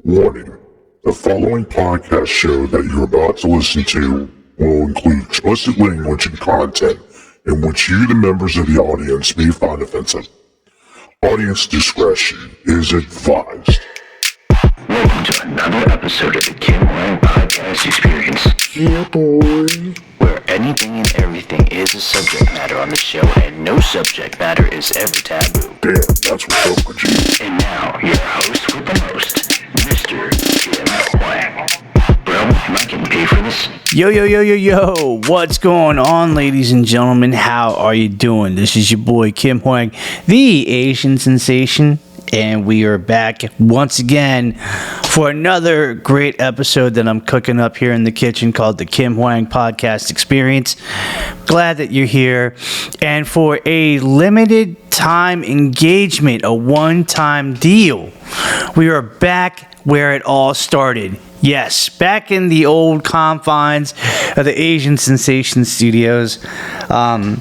Warning: the following podcast show that you're about to listen to will include explicit language and content in which you, the members of the audience, may find offensive. Audience discretion is advised. Welcome to another episode of the Kim Hoang Podcast Experience. Yeah, boy. Where anything and everything is a subject matter on the show, and no subject matter is ever taboo. Damn, that's what's up with you. And now, your host with the most, Mr. Kim Hoang. Bro, am I getting paid for this? Yo, what's going on, ladies and gentlemen? How are you doing? This is your boy Kim Hoang, the Asian sensation, and we are back once again for another great episode that I'm cooking up here in the kitchen called the Kim Hoang Podcast Experience. Glad that you're here, and for a limited time engagement, a one-time deal, we are back where it all started. Yes, back in the old confines of the Asian Sensation Studios,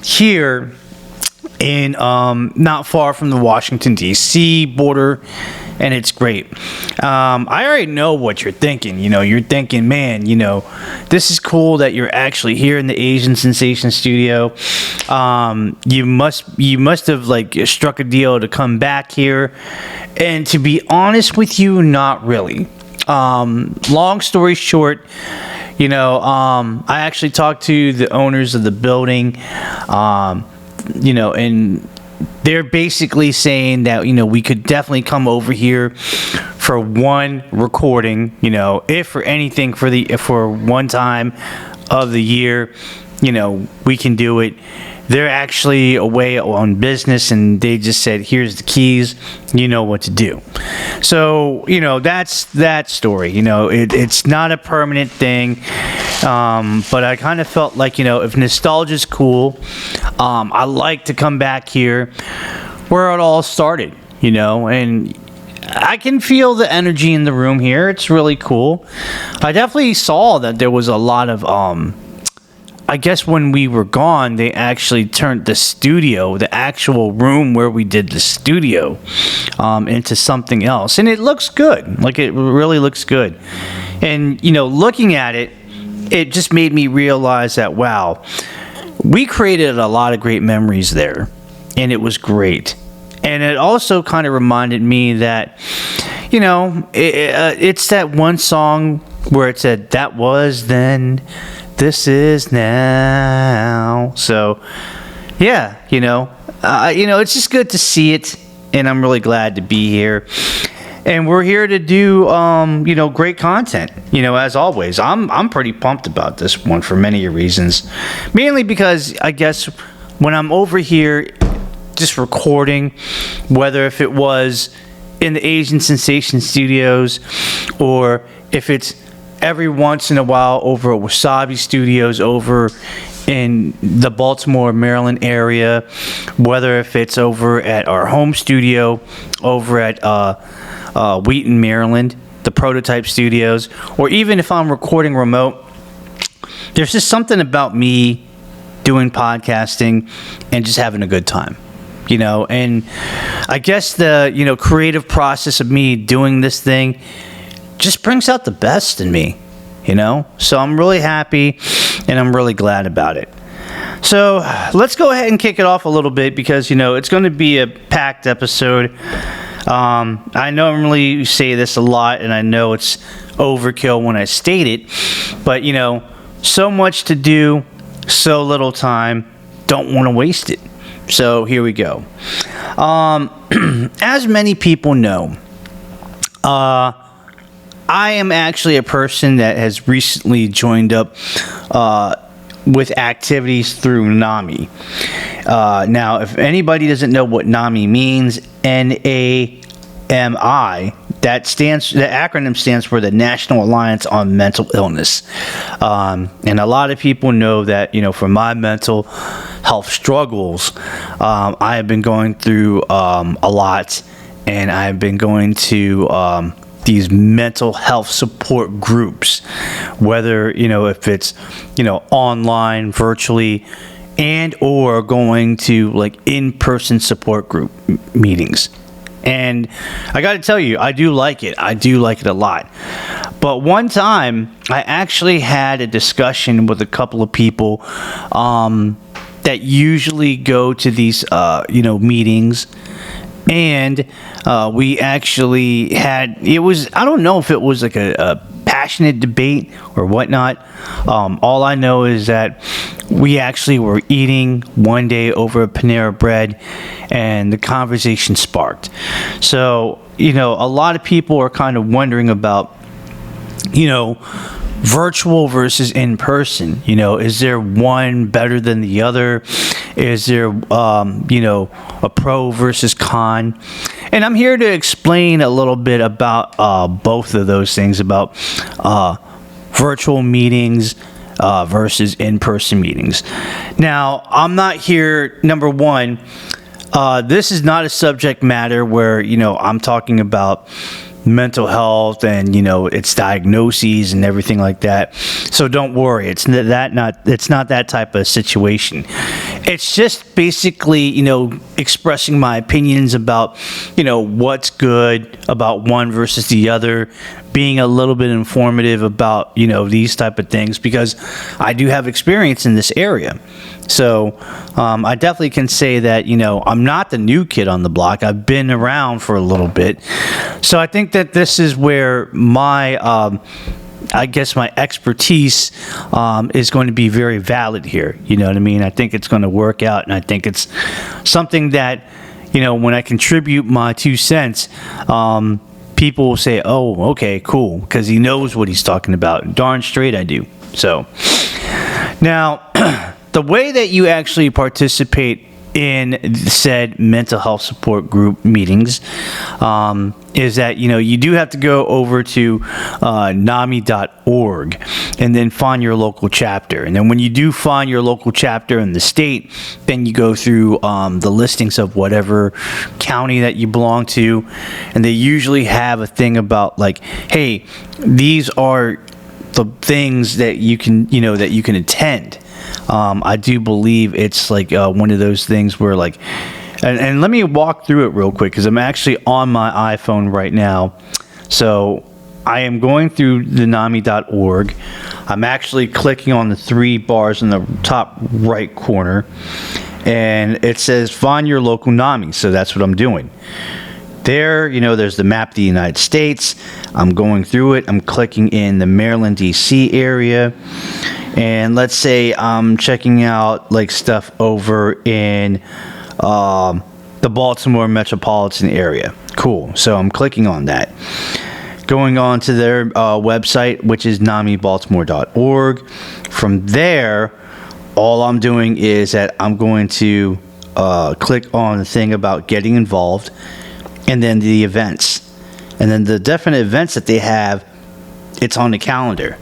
here in not far from the Washington DC border, and it's great. I already know what you're thinking. You're thinking, man, this is cool that you're actually here in the Asian Sensation Studio. You must have struck a deal to come back here, and to be honest with you, not really. Long story short, I actually talked to the owners of the building, and they're basically saying that, we could definitely come over here for one recording, if for anything for one time of the year, we can do it. They're actually away on business, and they just said, here's the keys, you know what to do. So, that's that story. It's not a permanent thing, but I kind of felt like, if nostalgia's cool, I like to come back here where it all started, and I can feel the energy in the room here. It's really cool. I definitely saw that there was a lot of, I guess when we were gone, they actually turned the studio, the actual room where we did the studio, into something else. And it looks good. It really looks good. And, looking at it, it just made me realize that, wow, we created a lot of great memories there. And it was great. And it also kind of reminded me that, it's that one song where it said, that was then, this is now. So, yeah, it's just good to see it, and I'm really glad to be here. And we're here to do, great content. As always, I'm pretty pumped about this one for many reasons. Mainly because I guess when I'm over here just recording, whether if it was in the Asian Sensation Studios or if it's every once in a while over at Wasabi Studios over in the Baltimore, Maryland area, whether if it's over at our home studio over at Wheaton, Maryland, the Prototype Studios, or even if I'm recording remote, there's just something about me doing podcasting and just having a good time. And I guess the, creative process of me doing this thing just brings out the best in me, So I'm really happy, and I'm really glad about it. So let's go ahead and kick it off a little bit because, it's going to be a packed episode. I normally say this a lot, and I know it's overkill when I state it, but, so much to do, so little time, don't want to waste it. So here we go. As many people know, I am actually a person that has recently joined up with activities through NAMI. Now, if anybody doesn't know what NAMI means, NAMI, the acronym stands for the National Alliance on Mental Illness. And a lot of people know that, for my mental health struggles, I have been going through a lot, and I've been going to these mental health support groups, whether, if it's, online, virtually, and or going to in-person support group meetings. And I got to tell you, I do like it. I do like it a lot. But one time, I actually had a discussion with a couple of people that usually go to these, meetings. And we actually had, I don't know if it was like a passionate debate or whatnot. All I know is that we actually were eating one day over a Panera Bread, and the conversation sparked. So, a lot of people are kind of wondering about, virtual versus in person. Is there one better than the other? Is there, a pro versus con? And I'm here to explain a little bit about both of those things, about virtual meetings versus in-person meetings. Now, I'm not here, number one, this is not a subject matter where, I'm talking about mental health and its diagnoses and everything like that. So don't worry, it's not that type of situation. It's just basically expressing my opinions about what's good about one versus the other, being a little bit informative about these type of things, because I do have experience in this area. So I definitely can say that I'm not the new kid on the block. I've been around for a little bit. So I think that this is where my my expertise is going to be very valid here. You know what I mean? I think it's going to work out, and I think it's something that when I contribute my 2 cents, people will say, "Oh, okay, cool," because he knows what he's talking about. Darn straight I do. So now, the way that you actually participate in said mental health support group meetings is that you do have to go over to NAMI.org and then find your local chapter. And then when you do find your local chapter in the state, then you go through the listings of whatever county that you belong to, and they usually have a thing about like, hey, these are the things that you can attend. I do believe it's like one of those things where like, and let me walk through it real quick, because I'm actually on my iPhone right now. So I am going through the NAMI.org. I'm actually clicking on the 3 bars in the top right corner, and it says find your local NAMI. So that's what I'm doing. There, there's the map of the United States. I'm going through it. I'm clicking in the Maryland DC area. And let's say I'm checking out like stuff over in the Baltimore Metropolitan Area. Cool. So I'm clicking on that. Going on to their website, which is NAMIBaltimore.org. From there, all I'm doing is that I'm going to click on the thing about getting involved, and then the events. And then the definite events that they have, it's on the calendar.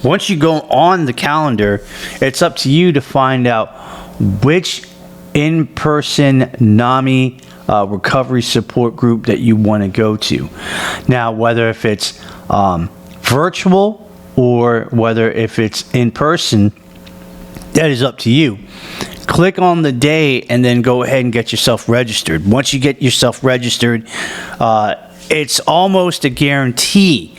Once you go on the calendar, it's up to you to find out which in-person NAMI recovery support group that you want to go to. Now, whether if it's virtual or whether if it's in person, that is up to you. Click on the day and then go ahead and get yourself registered. Once you get yourself registered, it's almost a guarantee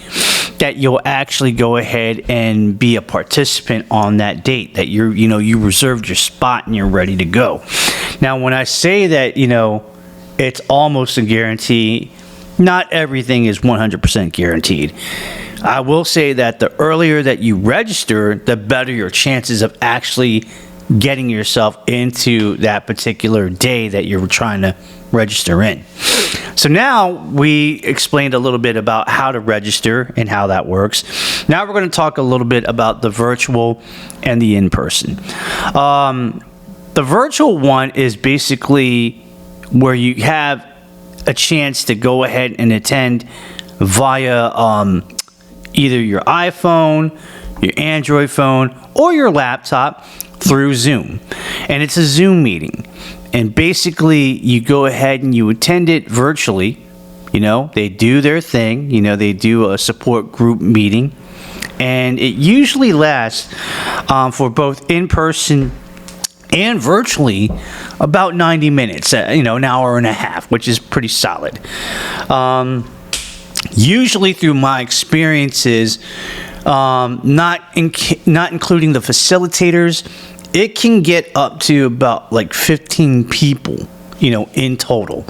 that you'll actually go ahead and be a participant on that date, that you reserved your spot and you're ready to go. Now, when I say that, it's almost a guarantee, not everything is 100% guaranteed. I will say that the earlier that you register, the better your chances of actually getting yourself into that particular day that you're trying to register in. So now we explained a little bit about how to register and how that works. Now we're going to talk a little bit about the virtual and the in-person. The virtual one is basically where you have a chance to go ahead and attend via either your iPhone, your Android phone, or your laptop through Zoom. And it's a Zoom meeting. And basically, you go ahead and you attend it virtually. They do their thing. They do a support group meeting. And it usually lasts for both in-person and virtually about 90 minutes, an hour and a half, which is pretty solid. Usually through my experiences, not including the facilitators, it can get up to about like 15 people, in total.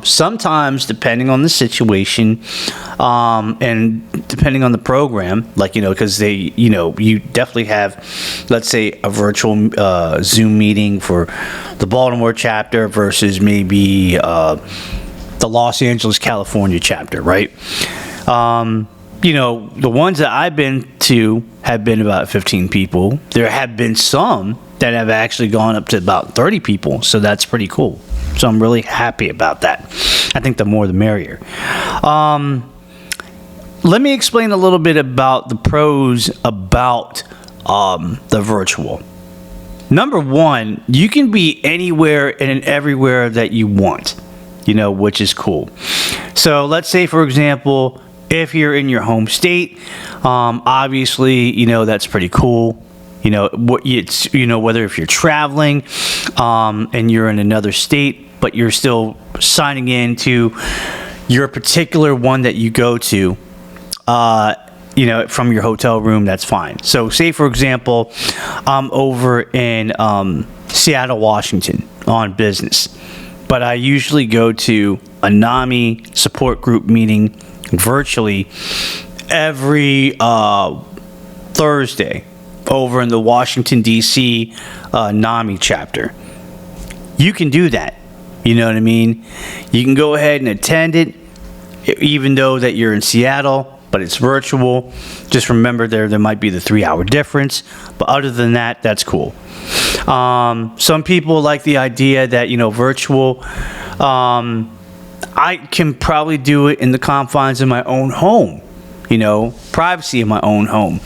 Sometimes, depending on the situation, and depending on the program, because you definitely have, let's say, a virtual Zoom meeting for the Baltimore chapter versus maybe the Los Angeles, California chapter, right? The ones that I've been to have been about 15 people. There have been some that have actually gone up to about 30 people, so that's pretty cool. So I'm really happy about that. I think the more the merrier. Let me explain a little bit about the pros about the virtual. Number one, you can be anywhere and everywhere that you want, which is cool. So let's say, for example, if you're in your home state, obviously, that's pretty cool. Whether if you're traveling and you're in another state, but you're still signing in to your particular one that you go to, from your hotel room, that's fine. So say, for example, I'm over in Seattle, Washington on business, but I usually go to a NAMI support group meeting virtually every Thursday over in the Washington DC NAMI chapter. You can do that. You know what I mean? You can go ahead and attend it, even though that you're in Seattle, but it's virtual. Just remember there might be the 3-hour difference, but other than that, that's cool. Some people like the idea that, virtual, I can probably do it in the confines of my own home, privacy of my own home,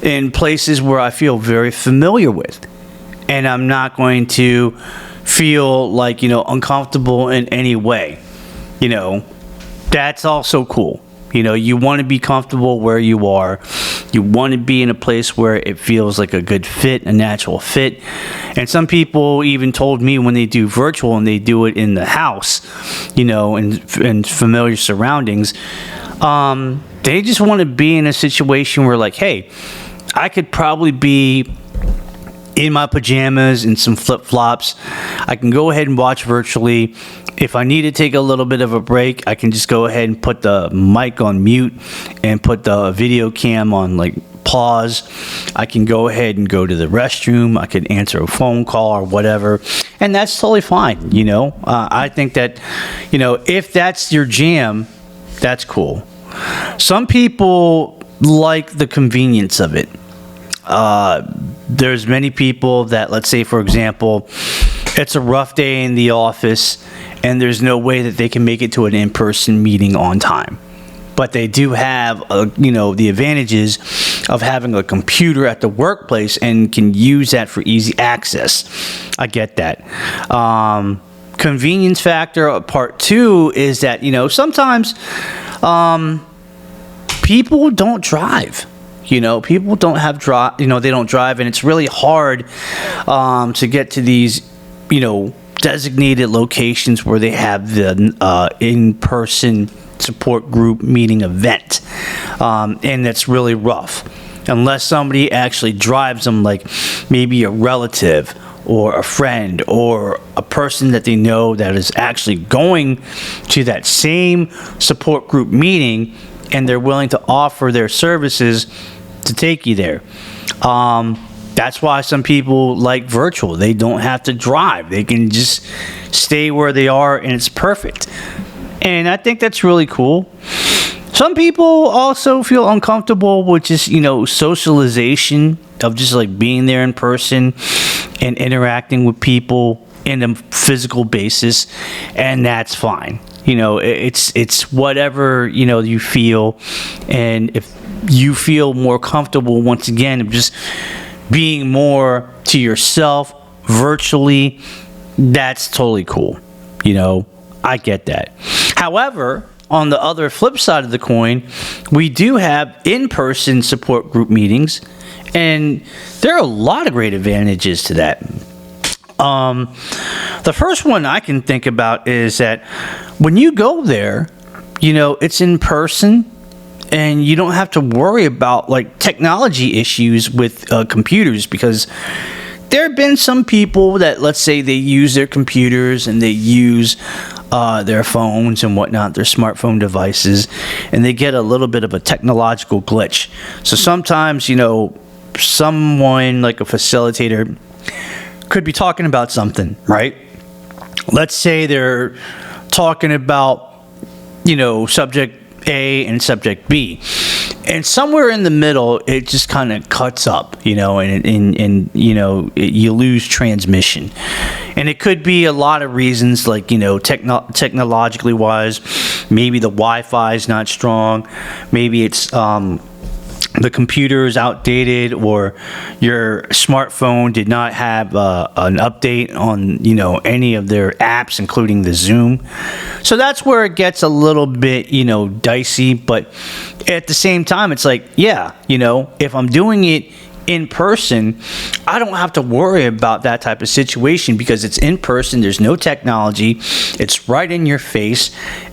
in places where I feel very familiar with, and I'm not going to feel like, uncomfortable in any way. That's also cool. You want to be comfortable where you are. You want to be in a place where it feels like a good fit, a natural fit. And some people even told me when they do virtual and they do it in the house, in familiar surroundings, they just want to be in a situation where, like, hey, I could probably be in my pajamas and some flip-flops. I can go ahead and watch virtually. If I need to take a little bit of a break, I can just go ahead and put the mic on mute and put the video cam on pause. I can go ahead and go to the restroom. I could answer a phone call or whatever, and that's totally fine. I think that, if that's your jam, that's cool. Some people like the convenience of it. There's many people that, let's say, for example, it's a rough day in the office and there's no way that they can make it to an in-person meeting on time. But they do have, the advantages of having a computer at the workplace and can use that for easy access. I get that. Convenience factor part two is that, sometimes people don't drive. People don't have they don't drive, and it's really hard to get to these, designated locations where they have the in-person support group meeting event, and that's really rough unless somebody actually drives them, like maybe a relative or a friend or a person that they know that is actually going to that same support group meeting, and they're willing to offer their services to take you there. That's why some people like virtual. They don't have to drive. They can just stay where they are, and it's perfect. And I think that's really cool. Some people also feel uncomfortable with just, socialization of just like being there in person and interacting with people in a physical basis, and that's fine. It's whatever, you feel, and if you feel more comfortable, once again, of just being more to yourself virtually, that's totally cool. I get that. However, on the other flip side of the coin, we do have in-person support group meetings, and there are a lot of great advantages to that. The first one I can think about is that when you go there, it's in person, and you don't have to worry about like technology issues with computers, because there have been some people that, let's say, they use their computers and they use their phones and whatnot, their smartphone devices, and they get a little bit of a technological glitch. So sometimes, someone like a facilitator could be talking about something, right? Let's say they're talking about, subject A and subject B. And somewhere in the middle, it just kind of cuts up, and you lose transmission. And it could be a lot of reasons, like, technologically wise, maybe the Wi-Fi is not strong, maybe it's the computer is outdated, or your smartphone did not have an update on, any of their apps, including the Zoom. So that's where it gets a little bit, dicey. But at the same time, it's like, if I'm doing it in person, I don't have to worry about that type of situation, because it's in person. There's no technology. It's right in your face,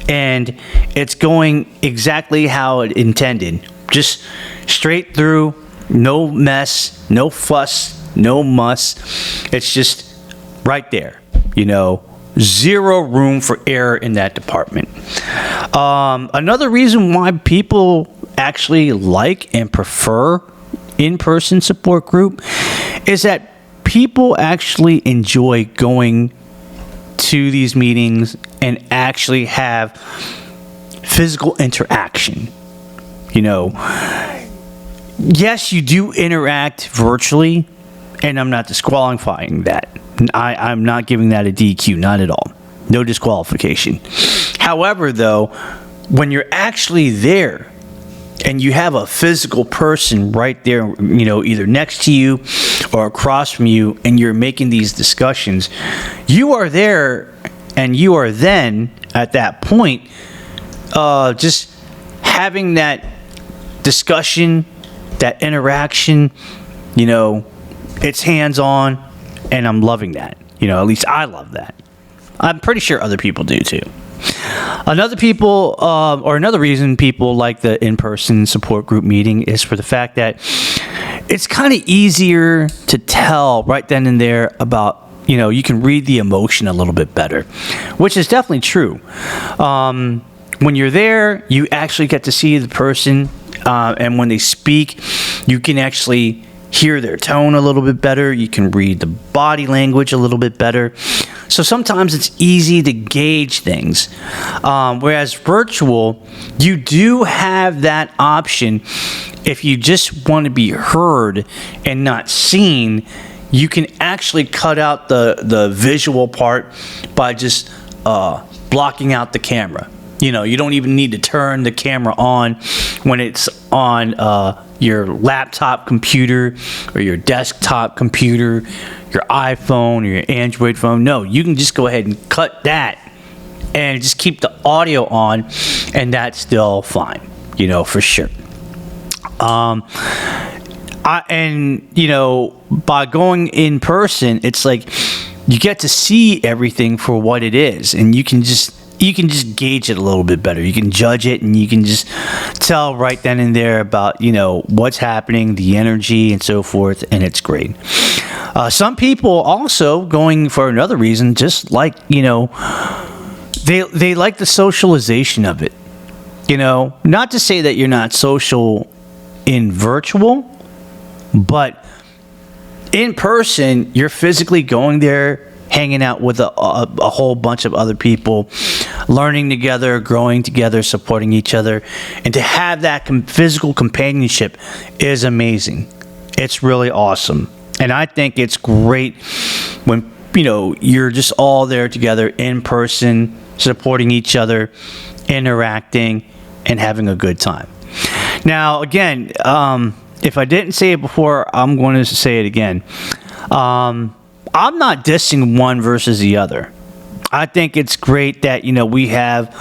and it's going exactly how it intended. Just straight through, no mess, no fuss, no muss. It's just right there, zero room for error in that department. Another reason why people actually like and prefer in-person support group is that people actually enjoy going to these meetings and actually have physical interaction. Yes, you do interact virtually, and I'm not disqualifying that. I'm not giving that a DQ, not at all. No disqualification. However, though, when you're actually there and you have a physical person right there, either next to you or across from you, and you're making these discussions, you are there, and you are then, at that point, just having that discussion, that interaction, it's hands-on, and I'm loving that. At least I love that. I'm pretty sure other people do too. Another reason people like the in-person support group meeting is for the fact that it's kind of easier to tell right then and there about, you can read the emotion a little bit better, which is definitely true. When you're there, you actually get to see the person, and when they speak, you can actually hear their tone a little bit better. You can read the body language a little bit better. So sometimes it's easy to gauge things. Whereas virtual, you do have that option. If you just want to be heard and not seen, you can actually cut out the visual part by just blocking out the camera. You don't even need to turn the camera on when it's on your laptop computer or your desktop computer, your iPhone or your Android phone. No, you can just go ahead and cut that and just keep the audio on, and that's still fine, for sure. By going in person, it's like you get to see everything for what it is, and you can just gauge it a little bit better. You can judge it, and you can just tell right then and there about, what's happening, the energy, and so forth, and it's great. Some people also, going for another reason, just like, they like the socialization of it. Not to say that you're not social in virtual, but in person, you're physically going there, hanging out with a whole bunch of other people, learning together, growing together, supporting each other. And to have that physical companionship is amazing. It's really awesome. And I think it's great when, you're just all there together in person, supporting each other, interacting, and having a good time. Now, again, if I didn't say it before, I'm going to say it again. I'm not dissing one versus the other. I think it's great that, we have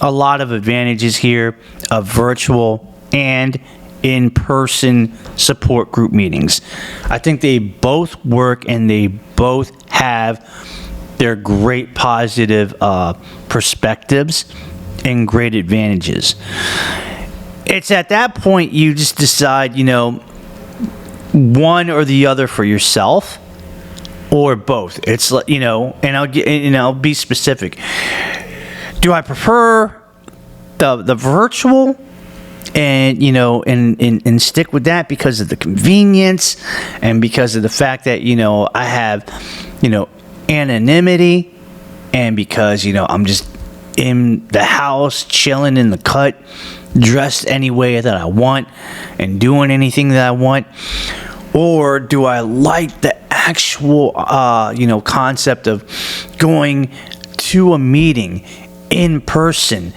a lot of advantages here of virtual and in-person support group meetings. I think they both work and they both have their great positive perspectives and great advantages. It's at that point you just decide, one or the other for yourself, or both. It's like, and I'll be specific. Do I prefer the virtual and and stick with that because of the convenience and because of the fact that I have anonymity, and because I'm just in the house chilling in the cut, dressed any way that I want and doing anything that I want? Or do I like the actual concept of going to a meeting in person,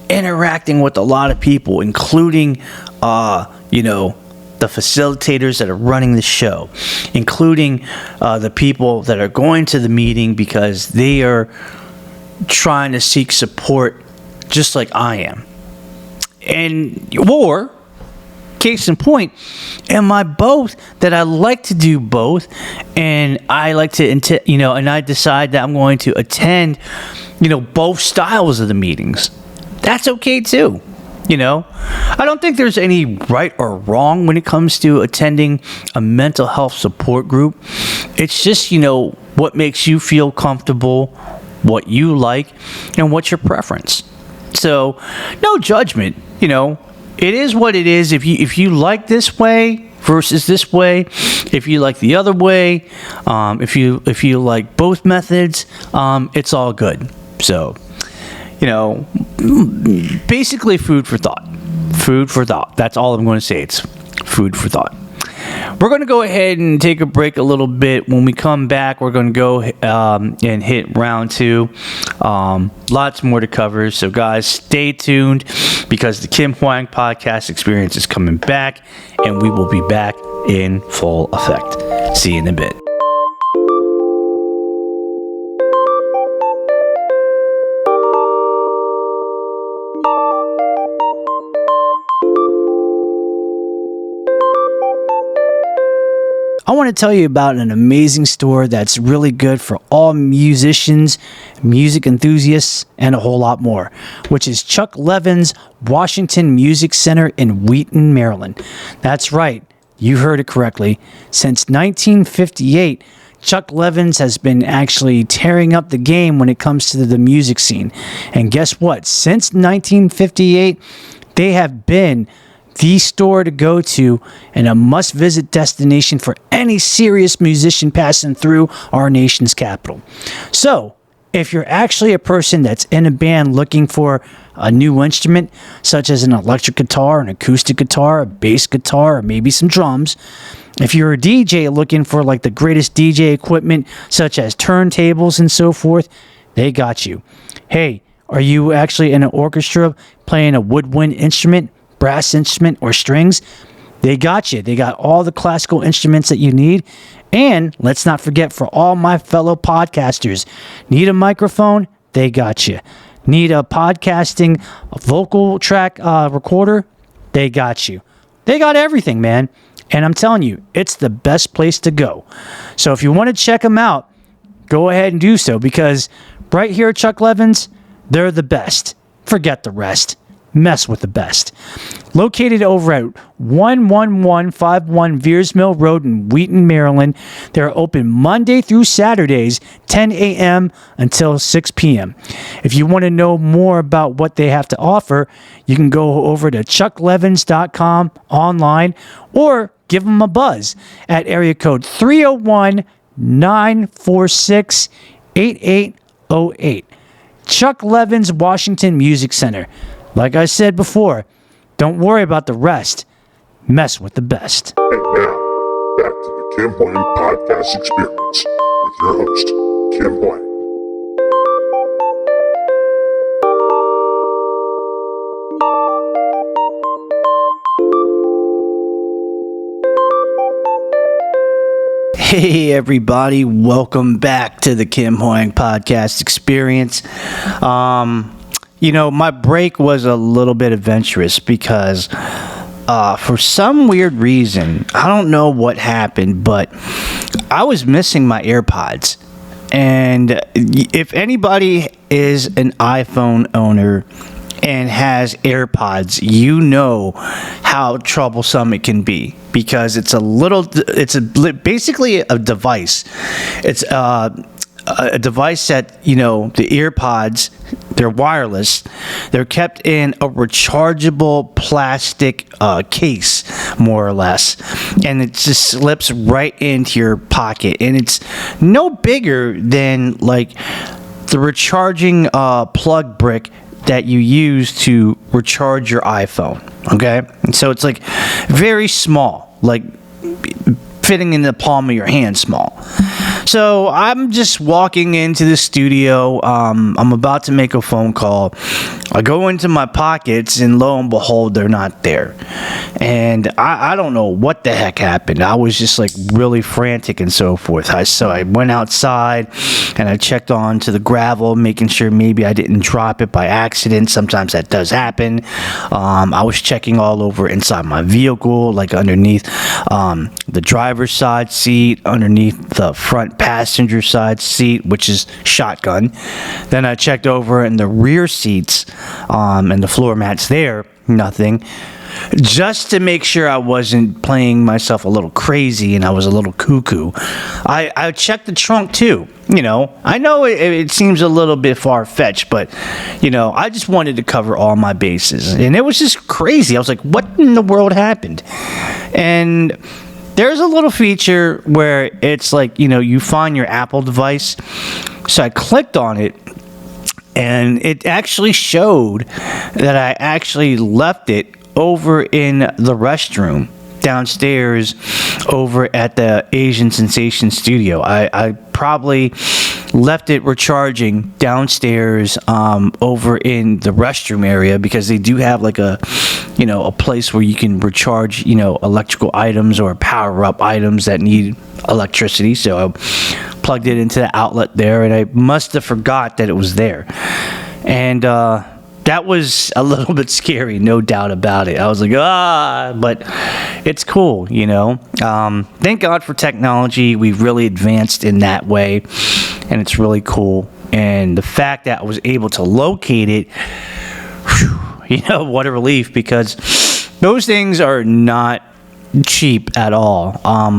interacting with a lot of people, including the facilitators that are running the show, including the people that are going to the meeting because they are trying to seek support just like I am? Or, case in point, am I both? That I like to do both, and I like to, and I decide that I'm going to attend, both styles of the meetings. That's okay too. I don't think there's any right or wrong when it comes to attending a mental health support group. It's just, what makes you feel comfortable, what you like, and what's your preference. So, no judgment. It is what it is. If you like this way versus this way, if you like the other way, if you like both methods, it's all good. So, basically food for thought. Food for thought. That's all I'm going to say. It's food for thought. We're going to go ahead and take a break a little bit. When we come back, we're going to go and hit round 2. Lots more to cover. So, guys, stay tuned because the Kim Hoang Podcast Experience is coming back, and we will be back in full effect. See you in a bit. I want to tell you about an amazing store that's really good for all musicians, music enthusiasts, and a whole lot more, which is Chuck Levin's Washington Music Center in Wheaton, Maryland. That's right, you heard it correctly. Since 1958, Chuck Levin's has been actually tearing up the game when it comes to the music scene. And guess what? Since 1958, they have been the store to go to and a must-visit destination for any serious musician passing through our nation's capital. So, if you're actually a person that's in a band looking for a new instrument, such as an electric guitar, an acoustic guitar, a bass guitar, or maybe some drums, if you're a DJ looking for like the greatest DJ equipment, such as turntables and so forth, they got you. Hey, are you actually in an orchestra playing a woodwind instrument, brass instrument, or strings? They got you. They got all the classical instruments that you need. And let's not forget, for all my fellow podcasters, need a microphone? They got you. Need a podcasting vocal track recorder? They got you. They got everything, man. And I'm telling you, it's the best place to go. So if you want to check them out, go ahead and do so, because right here at Chuck Levin's, they're the best. Forget the rest. Mess with the best. Located over at 11151 Veers Mill Road in Wheaton, Maryland. They're open Monday through Saturdays, 10 a.m. until 6 p.m. If you want to know more about what they have to offer, you can go over to chucklevins.com online or give them a buzz at area code 301-946-8808. Chuck Levin's Washington Music Center. Like I said before, don't worry about the rest. Mess with the best. And now, back to the Kim Hoang Podcast Experience with your host, Kim Hoang. Hey everybody, welcome back to the Kim Hoang Podcast Experience. My break was a little bit adventurous because for some weird reason, I don't know what happened, but I was missing my AirPods. And if anybody is an iPhone owner and has AirPods, you know how troublesome it can be because it's basically a device. It's a device that, the AirPods, they're wireless. They're kept in a rechargeable plastic case, more or less. And it just slips right into your pocket. And it's no bigger than, like, the recharging plug brick that you use to recharge your iPhone, okay? And so it's, like, very small, like fitting in the palm of your hand small. So I'm just walking into the studio. I'm about to make a phone call. I go into my pockets, and lo and behold, they're not there. And I don't know what the heck happened. I was just like really frantic and so forth. So I went outside and I checked onto the gravel, making sure maybe I didn't drop it by accident. Sometimes that does happen. I was checking all over inside my vehicle, like underneath the driver's side seat, underneath the front passenger side seat, which is shotgun. Then I checked over in the rear seats and the floor mats there, nothing. Just to make sure I wasn't playing myself a little crazy and I was a little cuckoo, I checked the trunk too. I know it seems a little bit far-fetched, but, I just wanted to cover all my bases. And it was just crazy. I was like, what in the world happened? And there's a little feature where it's like, you find your Apple device. So I clicked on it, and it actually showed that I actually left it over in the restroom downstairs over at the Asian Sensation Studio. I probably left it recharging downstairs over in the restroom area because they do have like a place where you can recharge, electrical items or power up items that need electricity. So I plugged it into the outlet there, and I must have forgot that it was there. And that was a little bit scary, no doubt about it. I was like, but it's cool, Thank God for technology. We've really advanced in that way, and it's really cool. And the fact that I was able to locate it, what a relief, because those things are not cheap at all.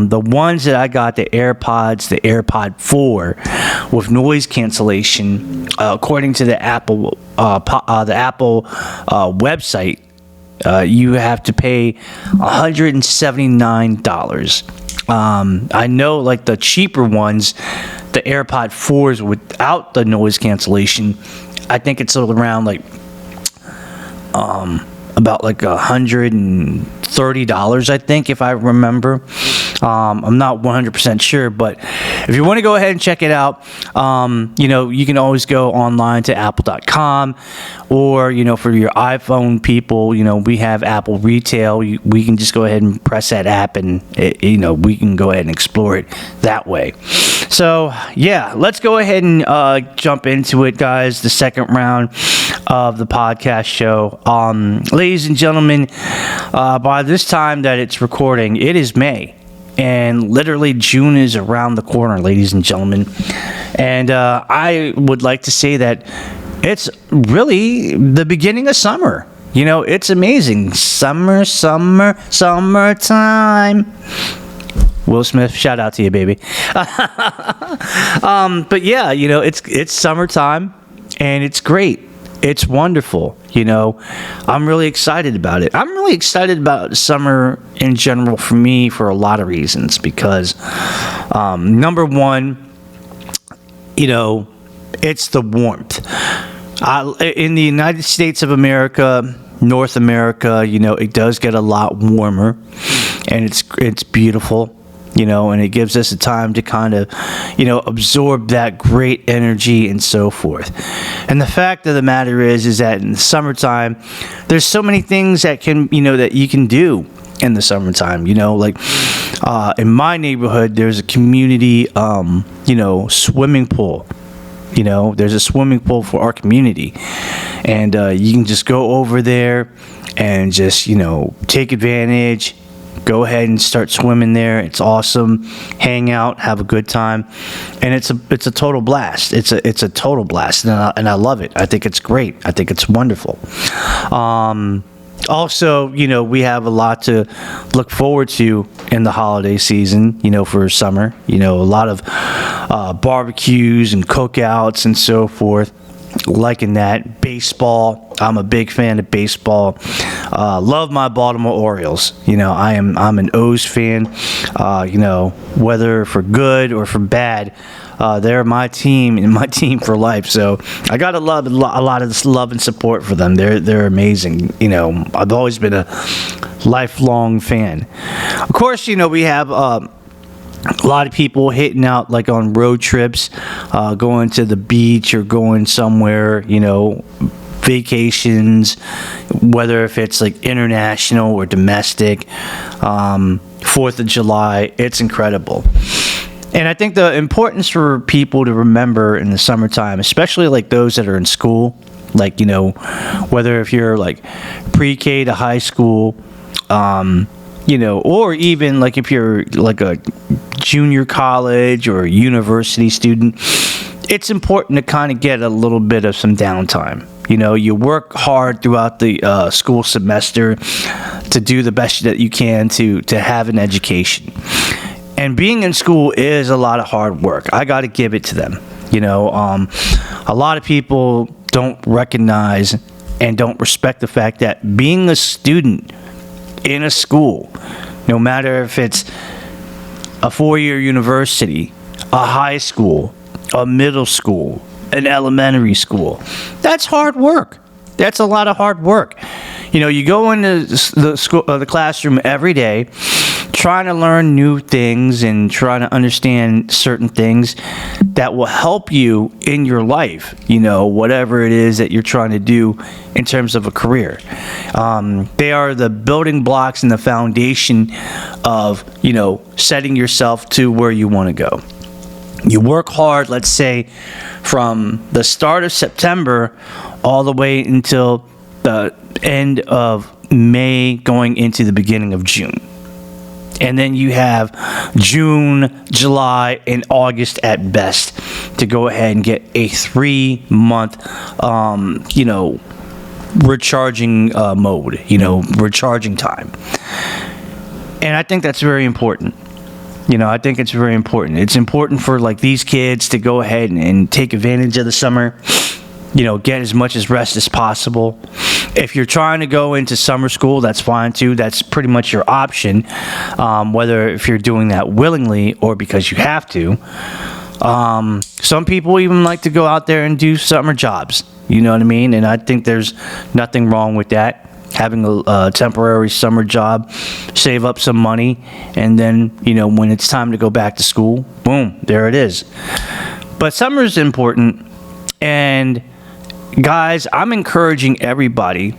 The ones that I got, the AirPods, the AirPod 4 with noise cancellation, according to the Apple website, you have to pay $179. I know, like the cheaper ones, the AirPod 4s without the noise cancellation, I think it's around like about like $130, I think, if I remember. I'm not 100% sure, but if you want to go ahead and check it out, you can always go online to apple.com, or, for your iPhone people, we have Apple Retail. We can just go ahead and press that app, and we can go ahead and explore it that way. So yeah, let's go ahead and jump into it, guys. The second round of the podcast show. Ladies and gentlemen, by this time that it's recording, it is May. And literally June is around the corner, ladies and gentlemen. And I would like to say that it's really the beginning of summer. It's amazing. Summertime. Will Smith, shout out to you, baby. But yeah, it's summertime, and it's great. It's wonderful. I'm really excited about it. I'm really excited about summer in general for me for a lot of reasons, because number one, it's the warmth. In the United States of America, North America, it does get a lot warmer, and it's beautiful. And it gives us a time to kind of, absorb that great energy and so forth. And the fact of the matter is that in the summertime, there's so many things that can, that you can do in the summertime, like in my neighborhood, there's a community, swimming pool. There's a swimming pool for our community, and you can just go over there and just take advantage. Go ahead and start swimming there. It's awesome. Hang out, have a good time, and it's a total blast. It's a total blast, and I love it. I think it's great. I think it's wonderful. Also, we have a lot to look forward to in the holiday season, for summer. A lot of barbecues and cookouts and so forth. Liking that. Baseball. I'm a big fan of baseball. Love my Baltimore Orioles. I'm an O's fan. Whether for good or for bad, they're my team and my team for life. So I gotta love a lot of this love and support for them. They're amazing. I've always been a lifelong fan. Of course, we have a lot of people hitting out like on road trips, going to the beach or going somewhere, vacations, whether if it's like international or domestic, 4th of July, it's incredible. And I think the importance for people to remember in the summertime, especially like those that are in school, like, whether if you're like pre-K to high school, or even like if you're like a junior college or a university student, it's important to kind of get a little bit of some downtime. You work hard throughout the school semester to do the best that you can to have an education. And being in school is a lot of hard work. I got to give it to them. A lot of people don't recognize and don't respect the fact that being a student in a school, no matter if it's a 4-year university, a high school, a middle school, an elementary school, that's hard work. That's a lot of hard work. You go into the classroom every day, trying to learn new things and trying to understand certain things that will help you in your life, whatever it is that you're trying to do in terms of a career. They are the building blocks and the foundation of, setting yourself to where you want to go. You work hard, let's say, from the start of September all the way until the end of May, going into the beginning of June. And then you have June, July, and August at best to go ahead and get a 3-month, recharging mode, recharging time. And I think that's very important. I think it's very important. It's important for like these kids to go ahead and take advantage of the summer, get as much as rest as possible. If you're trying to go into summer school, that's fine too. That's pretty much your option, whether if you're doing that willingly or because you have to. Some people even like to go out there and do summer jobs. You know what I mean? And I think there's nothing wrong with that. Having a temporary summer job, save up some money, and then, when it's time to go back to school, boom, there it is. But summer is important, and guys, I'm encouraging everybody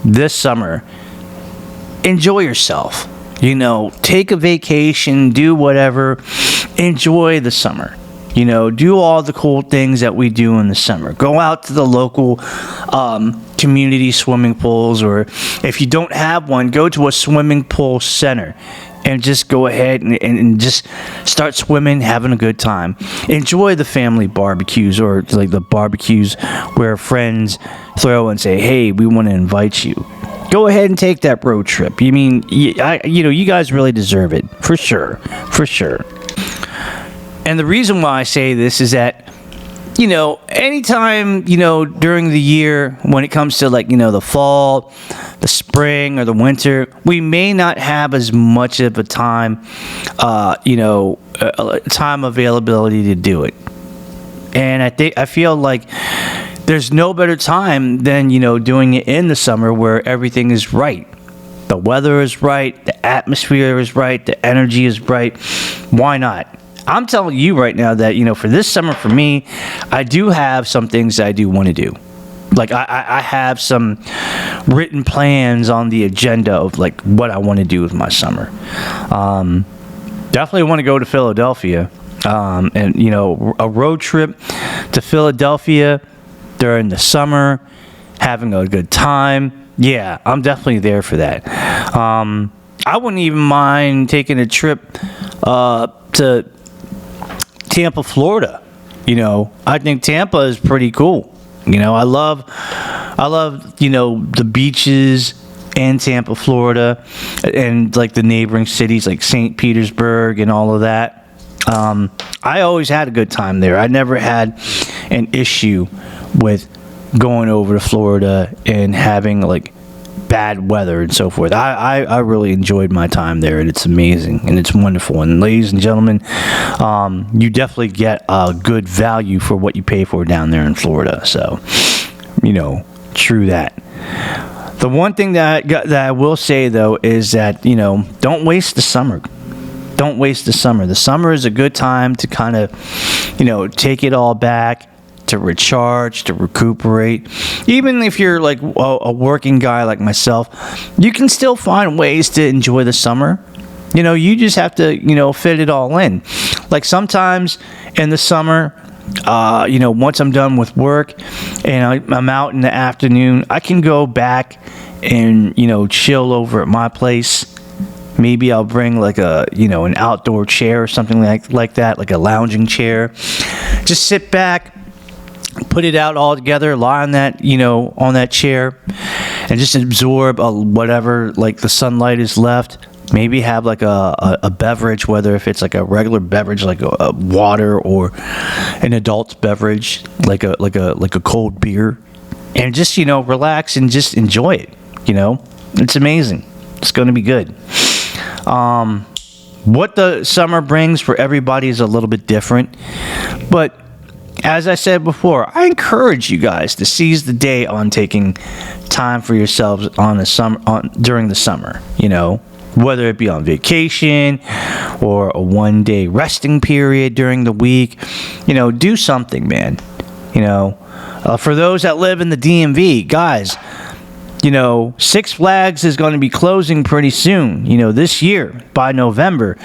this summer, enjoy yourself. Take a vacation, do whatever, enjoy the summer. Do all the cool things that we do in the summer. Go out to the local community swimming pools, or if you don't have one, go to a swimming pool center and just go ahead and just start swimming, having a good time. Enjoy the family barbecues, or like the barbecues where friends throw and say, hey, we want to invite you. Go ahead and take that road trip. You guys really deserve it, for sure. And the reason why I say this is that, anytime, during the year when it comes to like, the fall, the spring, or the winter, we may not have as much of a time, time availability to do it. And I feel like there's no better time than, doing it in the summer where everything is right. The weather is right, the atmosphere is right, the energy is right. Why not? I'm telling you right now that, for this summer, for me, I do have some things that I do want to do. Like, I have some written plans on the agenda of, like, what I want to do with my summer. definitely want to go to Philadelphia. And, you know, a road trip to Philadelphia during the summer, having a good time. Yeah, I'm definitely there for that. I wouldn't even mind taking a trip to Tampa, Florida. You know, I think Tampa is pretty cool. You know, I love, you know, the beaches in Tampa, Florida, and like the neighboring cities like St. Petersburg and all of that. I always had a good time there. I never had an issue with going over to Florida and having like bad weather and so forth. I really enjoyed my time there, and it's amazing and it's wonderful. And ladies and gentlemen, you definitely get a good value for what you pay for down there in Florida. So, you know, true that. The one thing that I will say though is that, you know, don't waste the summer. Don't waste the summer. The summer is a good time to kind of, you know, take it all back, to recharge, to recuperate. Even if you're like a working guy like myself, you can still find ways to enjoy the summer. You know, you just have to, you know, fit it all in. Like sometimes in the summer, you know, once I'm done with work and I'm out in the afternoon, I can go back and, you know, chill over at my place. Maybe I'll bring like a, you know, an outdoor chair or something like that, like a lounging chair. Just sit back, put it out all together, lie on that, you know, on that chair, and just absorb whatever, like the sunlight is left. Maybe have like a beverage, whether if it's like a regular beverage, like a water, or an adult beverage, like a cold beer, and just, you know, relax and just enjoy it. You know, it's amazing. It's going to be good. What the summer brings for everybody is a little bit different, but as I said before, I encourage you guys to seize the day on taking time for yourselves during the summer. You know, whether it be on vacation or a one-day resting period during the week. You know, do something, man. You know, for those that live in the DMV, guys, you know, Six Flags is going to be closing pretty soon, you know, this year by November.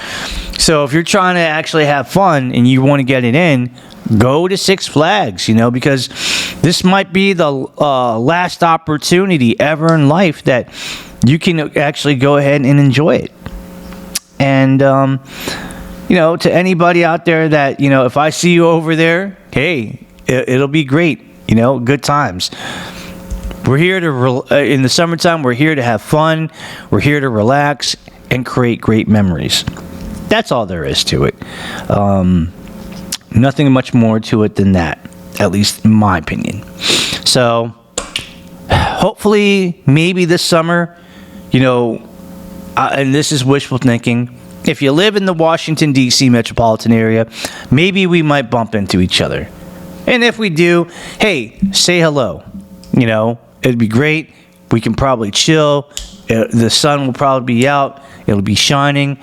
So if you're trying to actually have fun and you want to get it in, go to Six Flags, you know, because this might be the last opportunity ever in life that you can actually go ahead and enjoy it. And, you know, to anybody out there that, you know, if I see you over there, hey, it'll be great, you know, good times. We're here to, in the summertime, we're here to have fun. We're here to relax and create great memories. That's all there is to it. Nothing much more to it than that, at least in my opinion. So, hopefully, maybe this summer, you know, and this is wishful thinking, if you live in the Washington DC Metropolitan Area, maybe we might bump into each other. And if we do, hey, say hello. You know, it'd be great. We can probably chill. The sun will probably be out. It'll be shining.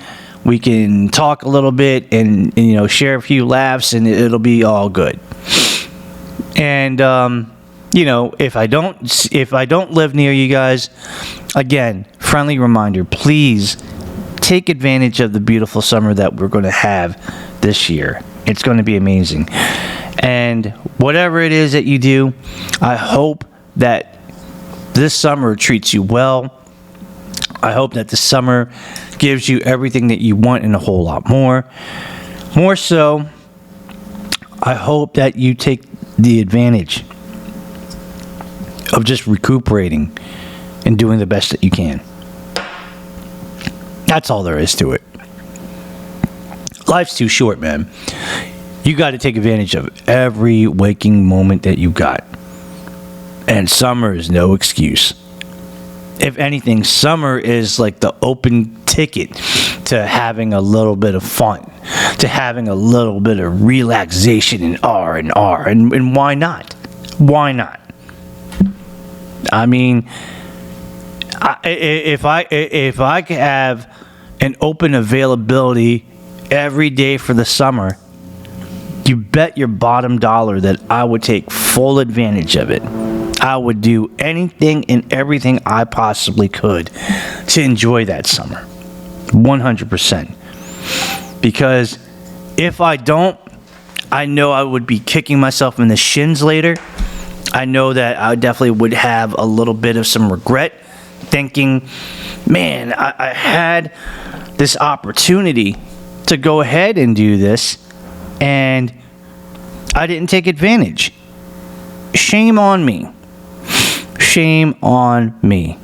We can talk a little bit and you know, share a few laughs, and it'll be all good. And you know, if I don't live near you guys, again, friendly reminder: please take advantage of the beautiful summer that we're going to have this year. It's going to be amazing. And whatever it is that you do, I hope that this summer treats you well. I hope that the summer gives you everything that you want and a whole lot more. More so, I hope that you take the advantage of just recuperating and doing the best that you can. That's all there is to it. Life's too short, man. You got to take advantage of every waking moment that you got. And summer is no excuse. If anything, summer is like the open ticket to having a little bit of fun, to having a little bit of relaxation and R&R. And why not? Why not? I mean, if I could have an open availability every day for the summer, you bet your bottom dollar that I would take full advantage of it. I would do anything and everything I possibly could to enjoy that summer. 100%. because if I don't, I know I would be kicking myself in the shins later. I know that I definitely would have a little bit of some regret, thinking, man, I had this opportunity to go ahead and do this, and I didn't take advantage. Shame on me. Shame on me.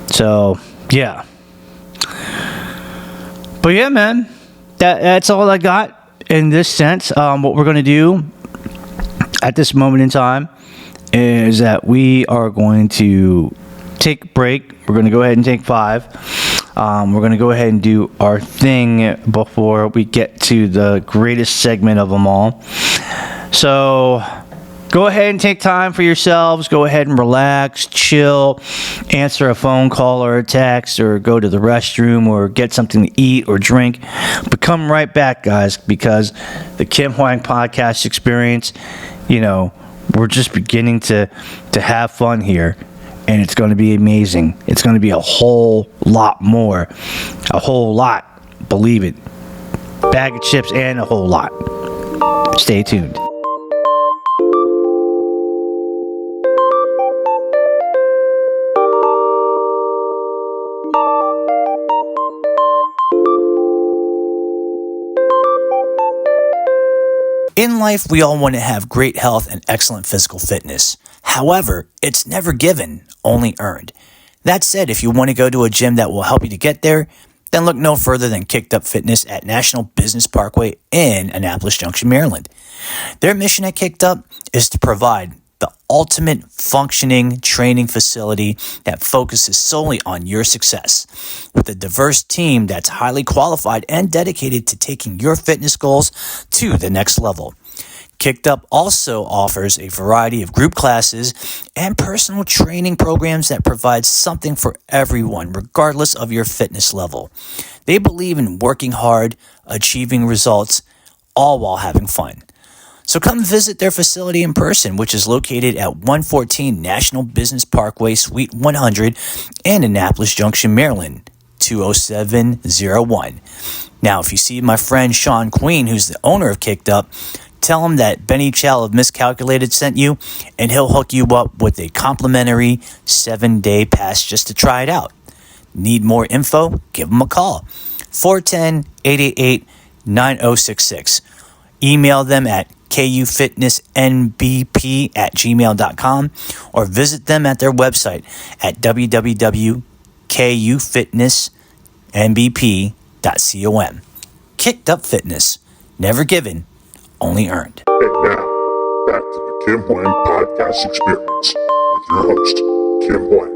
So, yeah. But yeah, man, that's all I got in this sense. What we're going to do at this moment in time is that we are going to take a break. We're going to go ahead and take 5. We're going to go ahead and do our thing before we get to the greatest segment of them all. So go ahead and take time for yourselves. Go ahead and relax, chill, answer a phone call or a text, or go to the restroom or get something to eat or drink. But come right back, guys, because the Kim Hoang Podcast Experience, we're just beginning to have fun here. And it's going to be amazing. It's going to be a whole lot more. A whole lot. Believe it. Bag of chips and a whole lot. Stay tuned. In life, we all want to have great health and excellent physical fitness. However, it's never given, only earned. That said, if you want to go to a gym that will help you to get there, then look no further than Kicked Up Fitness at National Business Parkway in Annapolis Junction, Maryland. Their mission at Kicked Up is to provide the ultimate functioning training facility that focuses solely on your success, with a diverse team that's highly qualified and dedicated to taking your fitness goals to the next level. Kicked Up also offers a variety of group classes and personal training programs that provide something for everyone, regardless of your fitness level. They believe in working hard, achieving results, all while having fun. So come visit their facility in person, which is located at 114 National Business Parkway, Suite 100 in Annapolis Junction, Maryland, 20701. Now, if you see my friend Sean Queen, who's the owner of Kicked Up, tell him that Benny Chow of Miscalculated sent you, and he'll hook you up with a complimentary 7-day pass just to try it out. Need more info? Give him a call. 410-888-9066. Email them at kufitnessnbp@gmail.com or visit them at their website at www.kufitnessnbp.com. Kicked Up Fitness. Never given, only earned. And now, back to the Kim Hoang Podcast Experience with your host, Kim Hoang.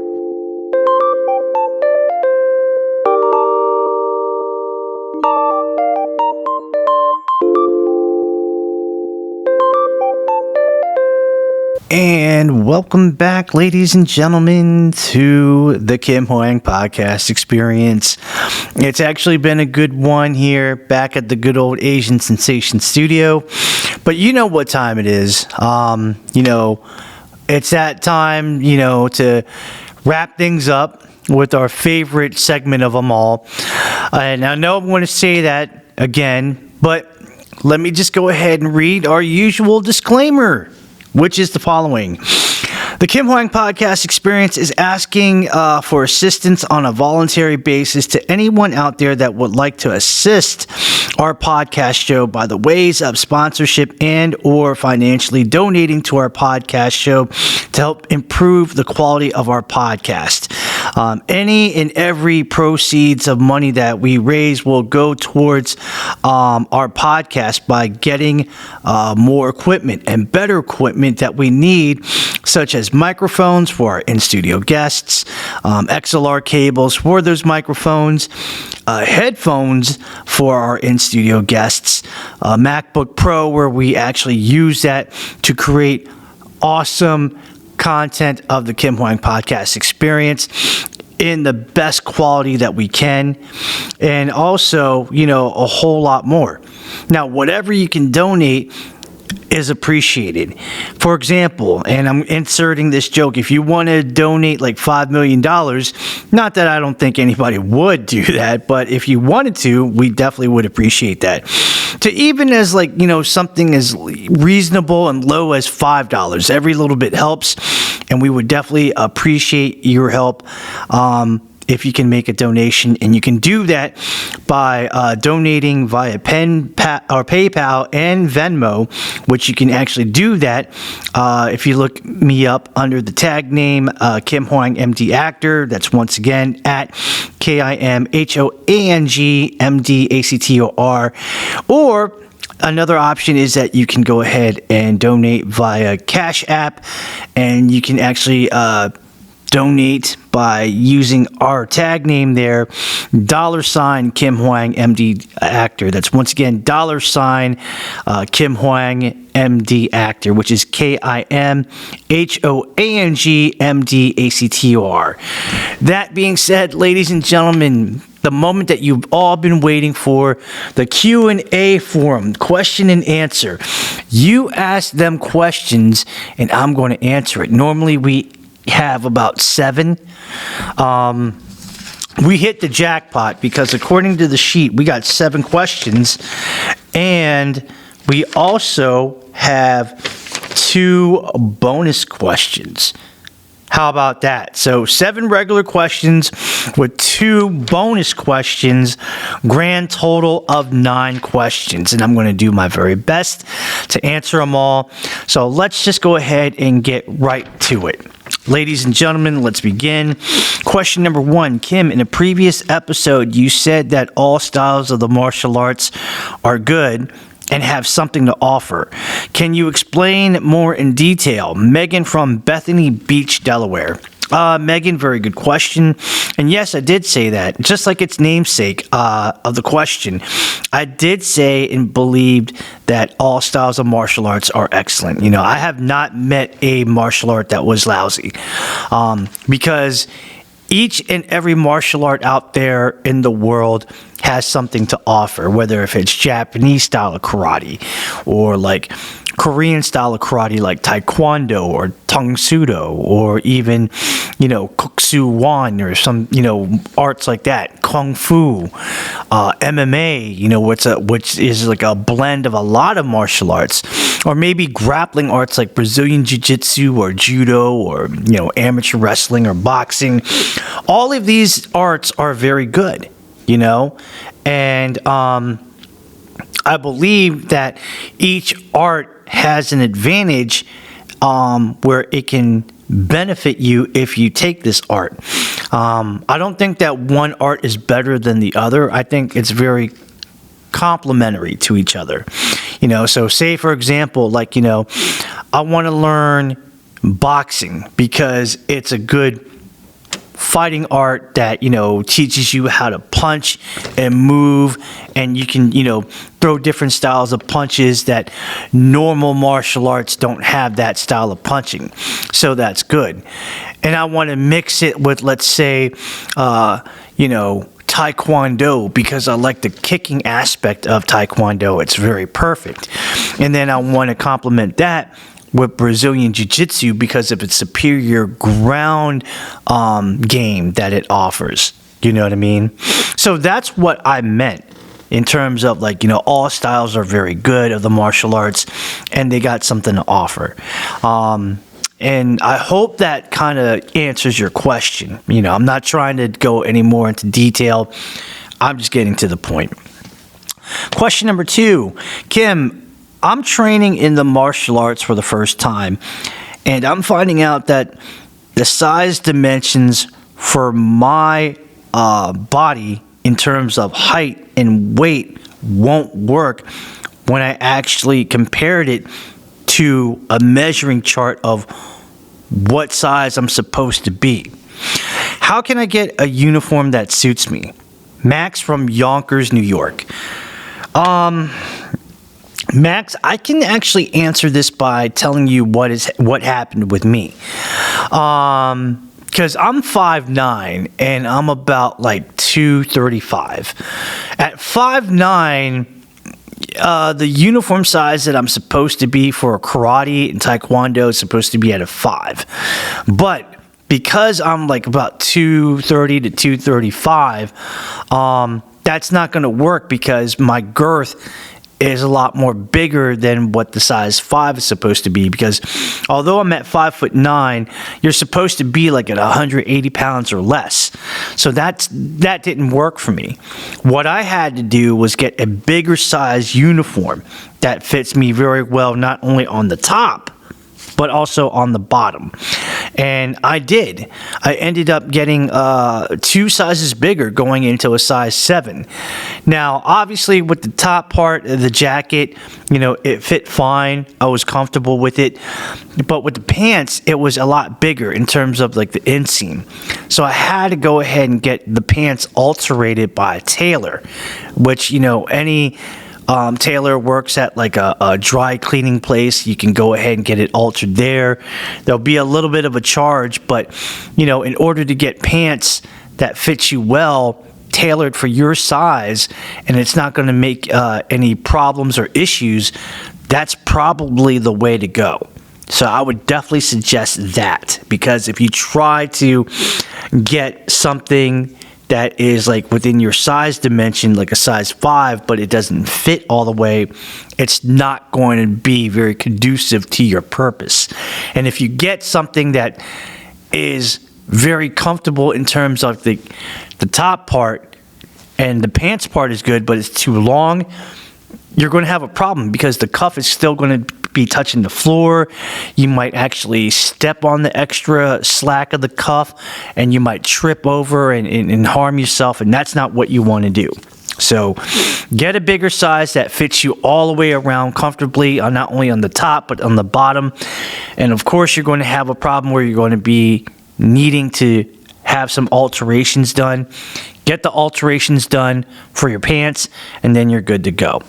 And welcome back, ladies and gentlemen, to the Kim Hoang Podcast Experience. It's actually been a good one here back at the good old Asian Sensation Studio. But you know what time it is. It's that time, to wrap things up with our favorite segment of them all. And I know I'm going to say that again, but let me just go ahead and read our usual disclaimer, which is the following. The Kim Hoang Podcast Experience is asking for assistance on a voluntary basis to anyone out there that would like to assist our podcast show by the ways of sponsorship and or financially donating to our podcast show to help improve the quality of our podcast. Any and every proceeds of money that we raise will go towards our podcast by getting more equipment and better equipment that we need, such as microphones for our in-studio guests, XLR cables for those microphones, headphones for our in-studio guests, a MacBook Pro where we actually use that to create awesome content of the Kim Hoang Podcast Experience in the best quality that we can, and also, a whole lot more. Now, whatever you can donate is appreciated. For example, and I'm inserting this joke, if you want to donate like $5 million, not that I don't think anybody would do that, but if you wanted to, we definitely would appreciate that. To even as like, something as reasonable and low as $5, every little bit helps, and we would definitely appreciate your help. If you can make a donation, and you can do that by donating via PayPal and Venmo, which you can actually do that if you look me up under the tag name Kim Hoang MD Actor. That's once again at KimHoang MD ACTOR. Or another option is that you can go ahead and donate via Cash App, and you can actually donate by using our tag name there, $ Kim Hoang MD Actor. That's once again $ Kim Hoang MD Actor, which is KimHoang MD ACTOR. That being said, ladies and gentlemen, the moment that you've all been waiting for, the Q&A forum, question and answer. You ask them questions, and I'm going to answer it. Normally, we have about 7. We hit the jackpot because according to the sheet, we got 7 questions, and we also have 2 bonus questions. How about that? So 7 regular questions with 2 bonus questions, grand total of 9 questions. And I'm going to do my very best to answer them all. So let's just go ahead and get right to it. Ladies and gentlemen, let's begin. Question number 1. Kim, in a previous episode, you said that all styles of the martial arts are good and have something to offer. Can you explain more in detail? Megan from Bethany Beach, Delaware. Megan, very good question. And yes, I did say that. Just like its namesake of the question, I did say and believed that all styles of martial arts are excellent. I have not met a martial art that was lousy, because each and every martial art out there in the world has something to offer, whether if it's Japanese style of karate or like Korean style of karate like Taekwondo or Tang Sudo, or even, Kuksu Wan or some, arts like that, Kung Fu, MMA, which is like a blend of a lot of martial arts, or maybe grappling arts like Brazilian Jiu-Jitsu or Judo or, amateur wrestling or boxing. All of these arts are very good, and I believe that each art has an advantage where it can benefit you if you take this art. I don't think that one art is better than the other. I think it's very complementary to each other. So say for example, like, I want to learn boxing because it's a good fighting art that, teaches you how to punch and move, and you can, throw different styles of punches that normal martial arts don't have that style of punching. So that's good. And I want to mix it with, let's say, Taekwondo, because I like the kicking aspect of Taekwondo. It's very perfect. And then I want to complement that with Brazilian Jiu-Jitsu because of its superior ground game that it offers. You know what I mean? So that's what I meant in terms of like, all styles are very good of the martial arts and they got something to offer. And I hope that kind of answers your question. I'm not trying to go any more into detail. I'm just getting to the point. Question number 2. Kim, I'm training in the martial arts for the first time, and I'm finding out that the size dimensions for my body in terms of height and weight won't work when I actually compared it to a measuring chart of what size I'm supposed to be. How can I get a uniform that suits me? Max from Yonkers, New York. Max, I can actually answer this by telling you what happened with me. Because I'm 5'9", and I'm about like 235. At 5'9", the uniform size that I'm supposed to be for karate and taekwondo is supposed to be at a 5. But because I'm like about 230 to 235, that's not going to work because my girth is a lot more bigger than what the size 5 is supposed to be, because although I'm at 5'9", you're supposed to be like at 180 pounds or less. So that didn't work for me. What I had to do was get a bigger size uniform that fits me very well, not only on the top, but also on the bottom. And I did. I ended up getting 2 sizes bigger, going into a size 7. Now, obviously, with the top part of the jacket, it fit fine. I was comfortable with it. But with the pants, it was a lot bigger in terms of like the inseam. So I had to go ahead and get the pants alterated by a tailor, which, any tailor works at like a dry cleaning place. You can go ahead and get it altered there. There'll be a little bit of a charge, but in order to get pants that fit you well, tailored for your size, and it's not going to make any problems or issues, that's probably the way to go. So I would definitely suggest that, because if you try to get something that is like within your size dimension, like a size 5, but it doesn't fit all the way, it's not going to be very conducive to your purpose. And if you get something that is very comfortable in terms of the top part, and the pants part is good, but it's too long, you're going to have a problem, because the cuff is still going to be touching the floor. You might actually step on the extra slack of the cuff, and you might trip over and harm yourself, and that's not what you want to do. So get a bigger size that fits you all the way around comfortably, not only on the top but on the bottom. And of course, you're going to have a problem where you're going to be needing to have some alterations done. Get the alterations done for your pants, and then you're good to go.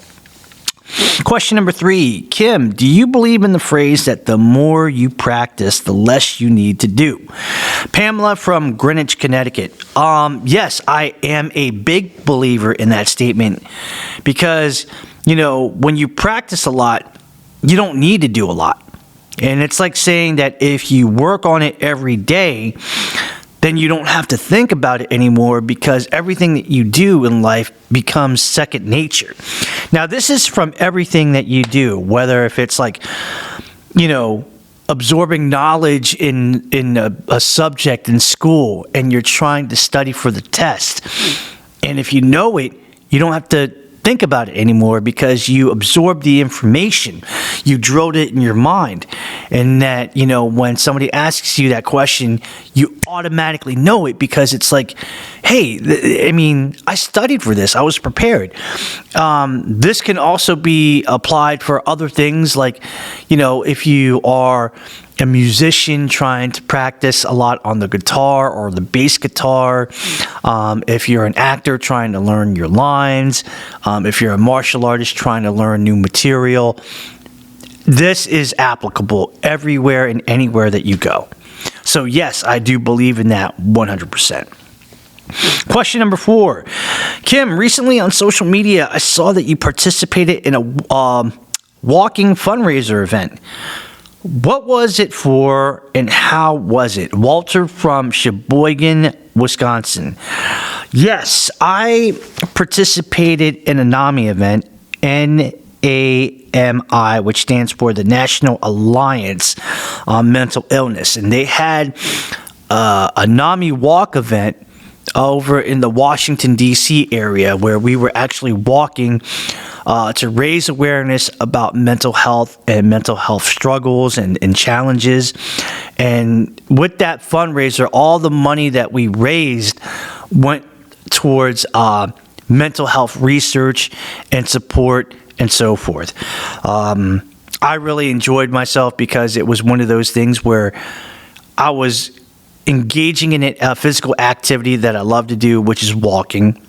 Question number 3. Kim, do you believe in the phrase that the more you practice, the less you need to do? Pamela from Greenwich, Connecticut. Yes, I am a big believer in that statement, because, when you practice a lot, you don't need to do a lot. And it's like saying that if you work on it every day, then you don't have to think about it anymore, because everything that you do in life becomes second nature. Now, this is from everything that you do, whether if it's like, absorbing knowledge in a subject in school, and you're trying to study for the test. And if you know it, you don't have to think about it anymore, because you absorbed the information, you drilled it in your mind, and that when somebody asks you that question, you automatically know it, because it's like, hey, I studied for this, I was prepared. This can also be applied for other things, like if you are a musician trying to practice a lot on the guitar or the bass guitar, if you're an actor trying to learn your lines, if you're a martial artist trying to learn new material, this is applicable everywhere and anywhere that you go. So yes, I do believe in that 100%. Question number 4. Kim, recently on social media, I saw that you participated in a walking fundraiser event. What was it for, and how was it? Walter from Sheboygan, Wisconsin. Yes, I participated in a NAMI event, NAMI, which stands for the National Alliance on Mental Illness. And they had a NAMI walk event over in the Washington DC area, where we were actually walking to raise awareness about mental health and mental health struggles and challenges. And with that fundraiser, all the money that we raised went towards mental health research and support and so forth. I really enjoyed myself, because it was one of those things where I was engaging in a physical activity that I love to do, which is walking.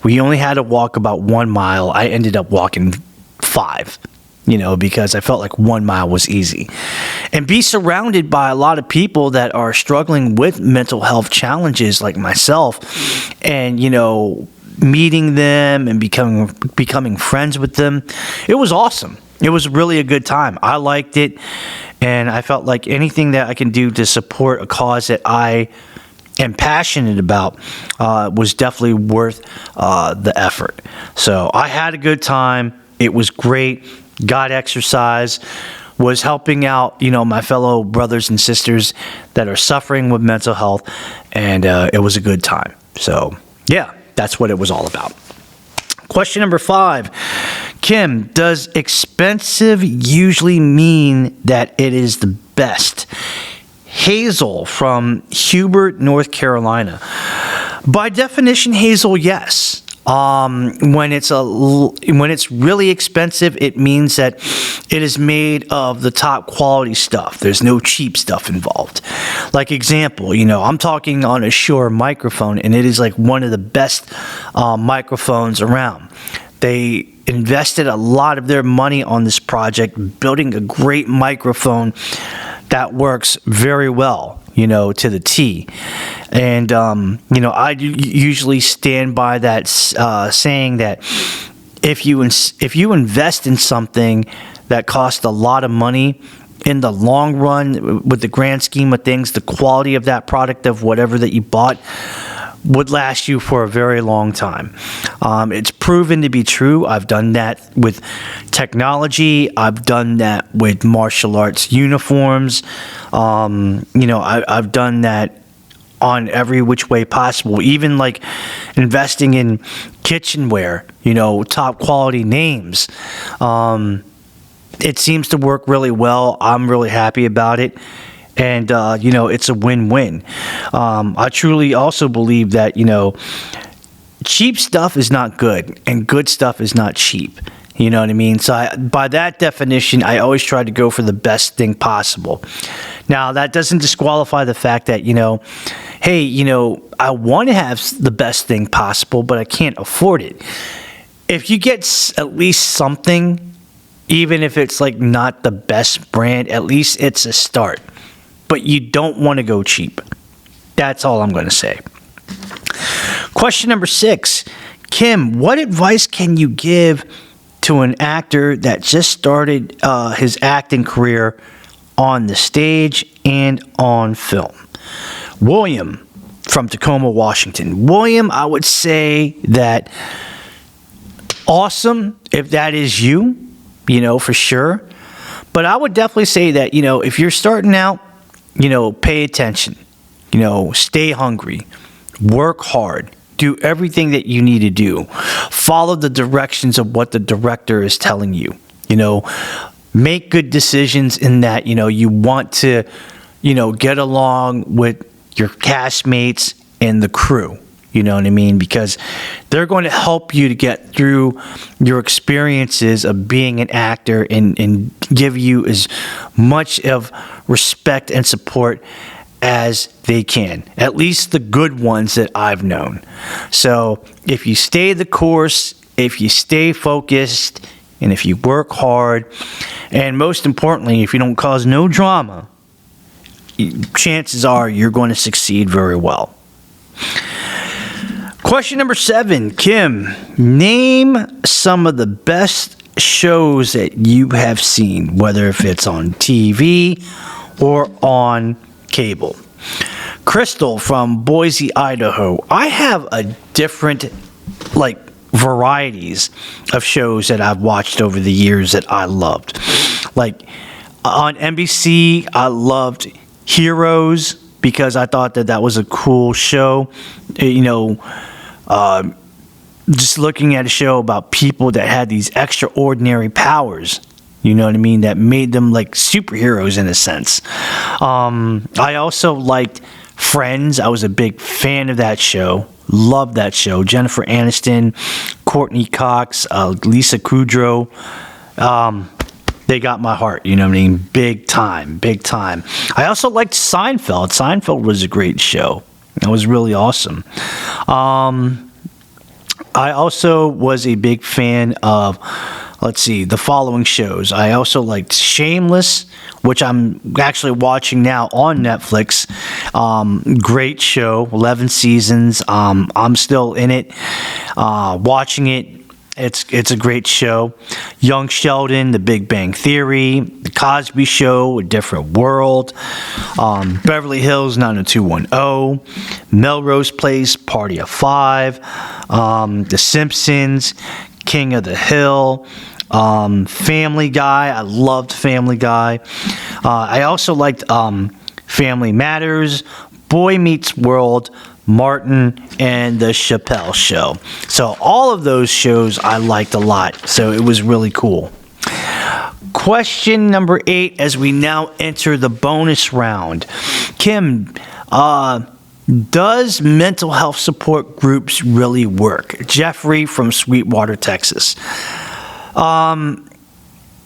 We only had to walk about 1 mile. I ended up walking 5, because I felt like 1 mile was easy. And be surrounded by a lot of people that are struggling with mental health challenges like myself. And, meeting them and becoming friends with them. It was awesome. It was really a good time. I liked it, and I felt like anything that I can do to support a cause that I am passionate about was definitely worth the effort. So I had a good time. It was great. Got exercise. Was helping out, my fellow brothers and sisters that are suffering with mental health, and it was a good time. So, yeah, that's what it was all about. Question number 5. Kim, does expensive usually mean that it is the best? Hazel from Hubert, North Carolina. By definition, Hazel, yes. When it's really expensive, it means that it is made of the top quality stuff. There's no cheap stuff involved. Like example, I'm talking on a Shure microphone, and it is like one of the best microphones around. They invested a lot of their money on this project, building a great microphone that works very well, to the T. And, I usually stand by that saying that if you invest in something that costs a lot of money, in the long run, with the grand scheme of things, the quality of that product of whatever that you bought would last you for a very long time. It's proven to be true. I've done that with technology. I've done that with martial arts uniforms. I've done that on every which way possible, even like investing in kitchenware, top quality names. It seems to work really well. I'm really happy about it. And, it's a win-win. I truly also believe that, cheap stuff is not good and good stuff is not cheap. You know what I mean? So by that definition, I always try to go for the best thing possible. Now, that doesn't disqualify the fact that, I want to have the best thing possible, but I can't afford it. If you get at least something, even if it's like not the best brand, at least it's a start. But you don't want to go cheap. That's all I'm going to say. Question number 6. Kim, what advice can you give to an actor that just started his acting career on the stage and on film? William from Tacoma, Washington. William, I would say that awesome if that is you, for sure. But I would definitely say that, if you're starting out, pay attention, stay hungry, work hard, do everything that you need to do, follow the directions of what the director is telling you, make good decisions in that, you want to, get along with your castmates and the crew, you know what I mean? Because they're going to help you to get through your experiences of being an actor and give you as much of respect and support as they can. At least the good ones that I've known. So if you stay the course, if you stay focused, and if you work hard, and most importantly, if you don't cause no drama, chances are you're going to succeed very well. Question number 7, Kim, name some of the best shows that you have seen, whether if it's on TV or on cable. Crystal from Boise, Idaho. I have a different, varieties of shows that I've watched over the years that I loved. Like, on NBC, I loved Heroes because I thought that was a cool show. Just looking at a show about people that had these extraordinary powers, you know what I mean, that made them like superheroes in a sense. I also liked Friends. I was a big fan of that show. Loved that show. Jennifer Aniston, Courtney Cox, Lisa Kudrow. They got my heart, you know what I mean? Big time. I also liked Seinfeld. Seinfeld was a great show. It was really awesome. I also was a big fan of let's see, the following shows. I also liked Shameless, which I'm actually watching now on Netflix. Great show, 11 seasons. I'm still in it, watching it. It's a great show. Young Sheldon, The Big Bang Theory, The Cosby Show, A Different World, Beverly Hills 90210, Melrose Place, Party of Five, The Simpsons, King of the Hill, Family Guy. I loved Family Guy. I also liked Family Matters, Boy Meets World, Martin, and The Chappelle Show. So all of those shows I liked a lot. So it was really cool. Question number 8 as we now enter the bonus round. Kim, does mental health support groups really work? Jeffrey from Sweetwater, Texas.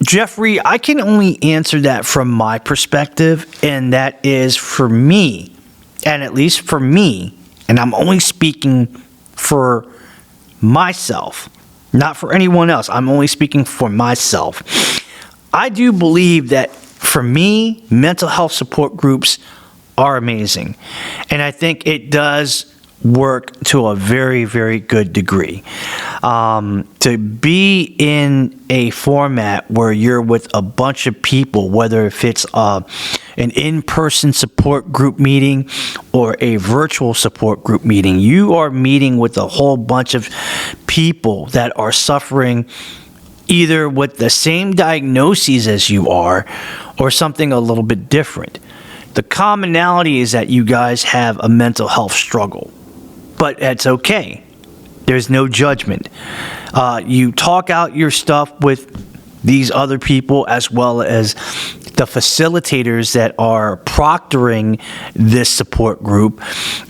Jeffrey, I can only answer that from my perspective, and that is for me, and at least for me, and I'm only speaking for myself, not for anyone else. I'm only speaking for myself. I do believe that for me, mental health support groups are amazing. And I think it does work to a very, very good degree. To be in a format where you're with a bunch of people, whether if it's an in-person support group meeting or a virtual support group meeting, you are meeting with a whole bunch of people that are suffering either with the same diagnoses as you are or something a little bit different. The commonality is that you guys have a mental health struggle. But it's okay. There's no judgment. You talk out your stuff with these other people as well as the facilitators that are proctoring this support group.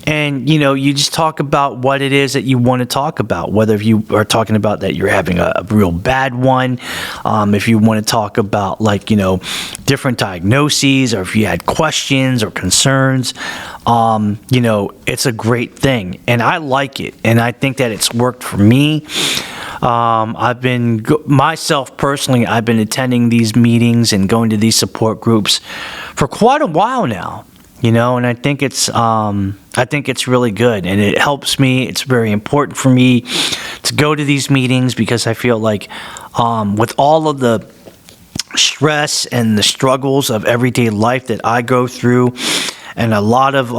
And, you just talk about what it is that you want to talk about, whether if you are talking about that you're having a real bad one, if you want to talk about different diagnoses, or if you had questions or concerns, it's a great thing. And I like it. And I think that it's worked for me. Myself personally, I've been attending these meetings and going to these support groups for quite a while now, and I think it's really good, and it helps me. It's very important for me to go to these meetings because I feel like, with all of the stress and the struggles of everyday life that I go through, and a lot of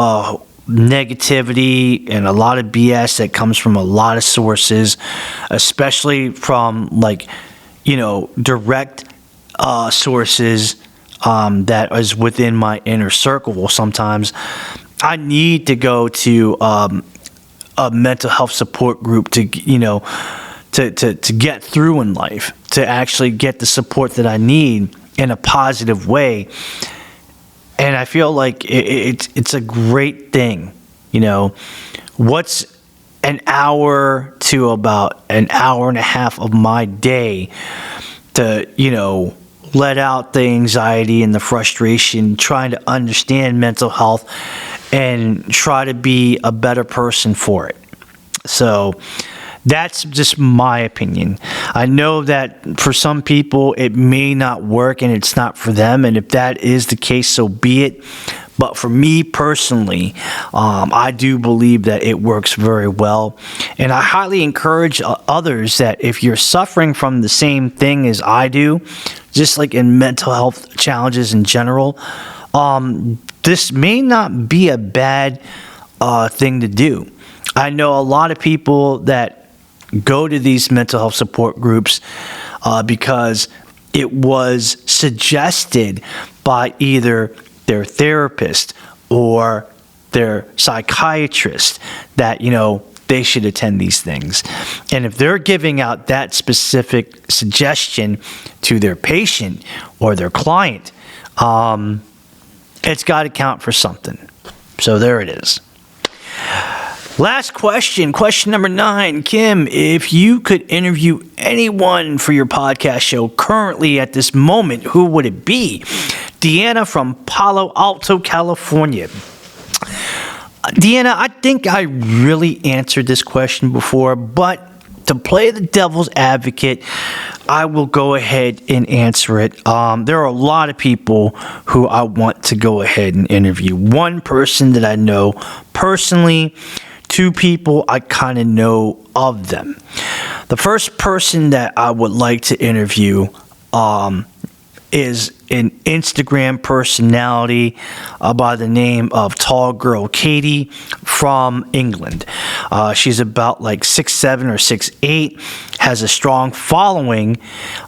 negativity and a lot of BS that comes from a lot of sources, especially from direct sources that is within my inner circle. Well, sometimes I need to go to a mental health support group to get through in life, to actually get the support that I need in a positive way. And I feel like it's a great thing, What's an hour to about an hour and a half of my day to, let out the anxiety and the frustration, trying to understand mental health and try to be a better person for it. So that's just my opinion. I know that for some people it may not work and it's not for them, and if that is the case, so be it. But for me personally, I do believe that it works very well. And I highly encourage others that if you're suffering from the same thing as I do, just like in mental health challenges in general, this may not be a bad thing to do. I know a lot of people that go to these mental health support groups because it was suggested by either their therapist or their psychiatrist that, they should attend these things. And if they're giving out that specific suggestion to their patient or their client, it's got to count for something. So there it is. Last question number 9. Kim, if you could interview anyone for your podcast show currently at this moment, who would it be? Deanna from Palo Alto, California. Deanna, I think I really answered this question before, but to play the devil's advocate, I will go ahead and answer it. There are a lot of people who I want to go ahead and interview. One person that I know personally, two people I kind of know of them. The first person that I would like to interview is an Instagram personality by the name of Tall Girl Katie from England. She's about like 6'7" or 6'8", has a strong following,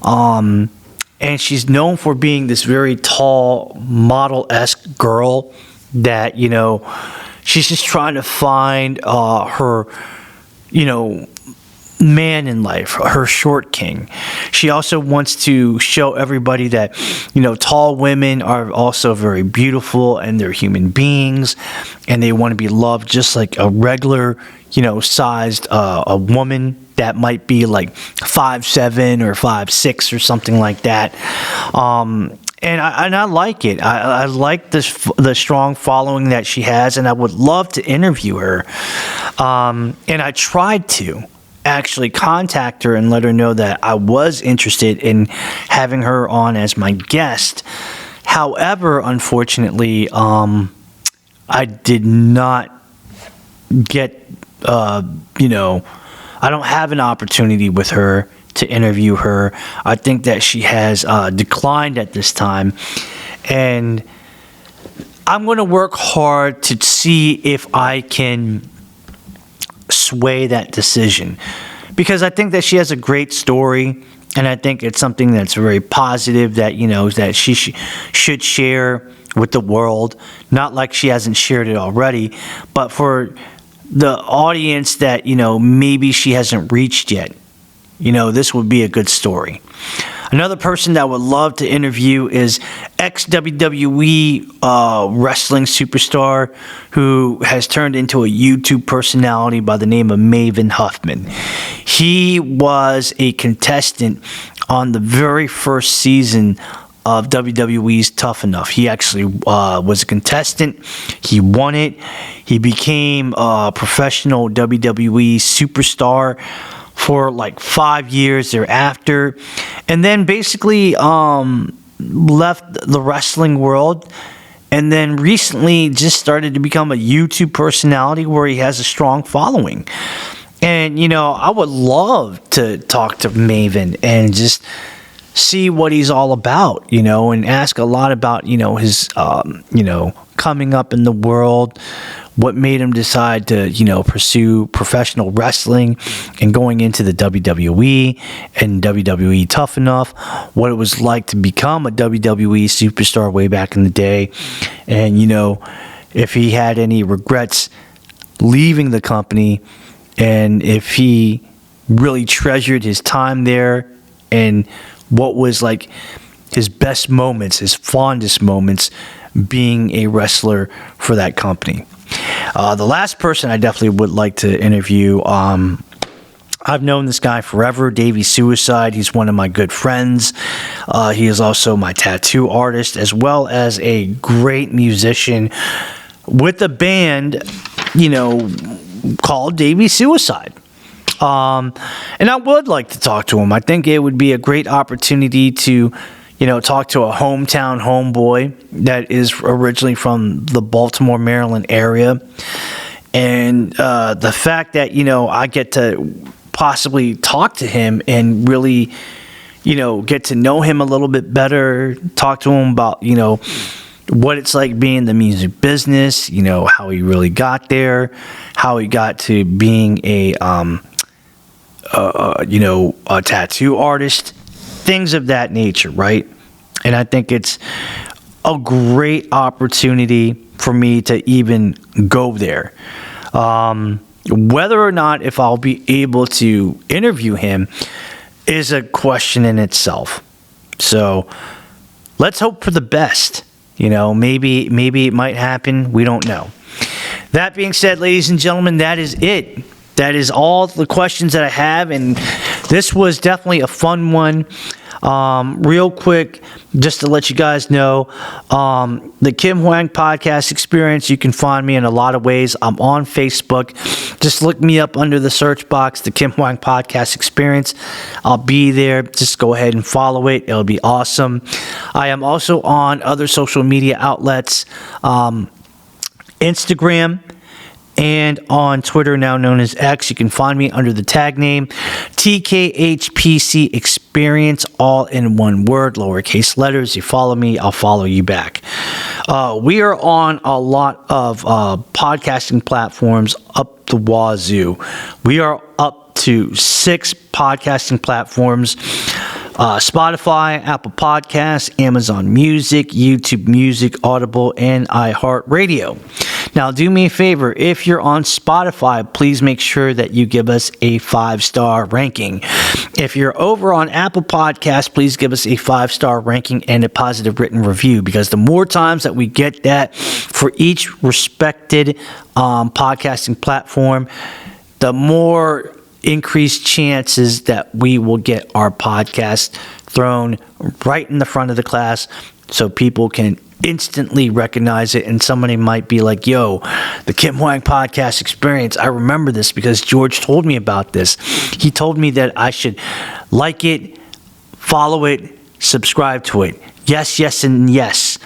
and she's known for being this very tall, model-esque girl that, you know, she's just trying to find her, you know, man in life, her short king. She also wants to show everybody that, you know, tall women are also very beautiful and they're human beings and they want to be loved just like a regular, you know, sized a woman that might be like 5'7" or 5'6" or something like that. And I like it. I like the strong following that she has, and I would love to interview her. And I tried to actually contact her and let her know that I was interested in having her on as my guest. However, unfortunately, I did not get, you know, I don't have an opportunity with her to interview her. I think that she has declined at this time, and I'm going to work hard to see if I can sway that decision, because I think that she has a great story, and I think it's something that's very positive that, you know, that she should share with the world. Not like she hasn't shared it already, but for the audience that, you know, maybe she hasn't reached yet, you know, this would be a good story. Another person that I would love to interview is ex-WWE wrestling superstar who has turned into a YouTube personality by the name of Maven Huffman. He was a contestant on the very first season of WWE's Tough Enough. He actually was a contestant. He won it. He became a professional WWE superstar for like 5 years thereafter, and then basically left the wrestling world, and then recently just started to become a YouTube personality where he has a strong following. And, you know, I would love to talk to Maven and just see what he's all about, you know, and ask a lot about, you know, his, you know, coming up in the world, what made him decide to, you know, pursue professional wrestling and going into the WWE and WWE Tough Enough, what it was like to become a WWE superstar way back in the day, and, you know, if he had any regrets leaving the company, and if he really treasured his time there, and what was like his best moments, his fondest moments being a wrestler for that company. The last person I definitely would like to interview, I've known this guy forever, Davey Suicide. He's one of my good friends. He is also my tattoo artist, as well as a great musician with a band, you know, called Davey Suicide. And I would like to talk to him. I think it would be a great opportunity to, you know, talk to a hometown homeboy that is originally from the Baltimore, Maryland area. And the fact that, you know, I get to possibly talk to him and really, you know, get to know him a little bit better, talk to him about, you know, what it's like being in the music business, you know, how he really got there, how he got to being a, you know, a tattoo artist, things of that nature, right? And I think it's a great opportunity for me to even go there. Whether or not if I'll be able to interview him is a question in itself. So let's hope for the best. You know, maybe it might happen. We don't know. That being said, ladies and gentlemen, that is it. That is all the questions that I have, and this was definitely a fun one. Real quick, just to let you guys know, the Kim Hoang Podcast Experience, you can find me in a lot of ways. I'm on Facebook. Just look me up under the search box, the Kim Hoang Podcast Experience. I'll be there. Just go ahead and follow it. It'll be awesome. I am also on other social media outlets, Instagram, and on Twitter, now known as X. You can find me under the tag name TKHPC Experience, all in one word, lowercase letters. You follow me, I'll follow you back. We are on a lot of podcasting platforms up the wazoo. We are up to 6 podcasting platforms. Spotify, Apple Podcasts, Amazon Music, YouTube Music, Audible, and iHeartRadio. Now, do me a favor. If you're on Spotify, please make sure that you give us a 5-star ranking. If you're over on Apple Podcasts, please give us a 5-star ranking and a positive written review, because the more times that we get that for each respected podcasting platform, the more increased chances that we will get our podcast thrown right in the front of the class so people can instantly recognize it, and somebody might be like, yo, the Kim Hoang Podcast Experience, I remember this because George told me about this. He told me that I should like it, follow it, subscribe to it. Yes, yes, and yes.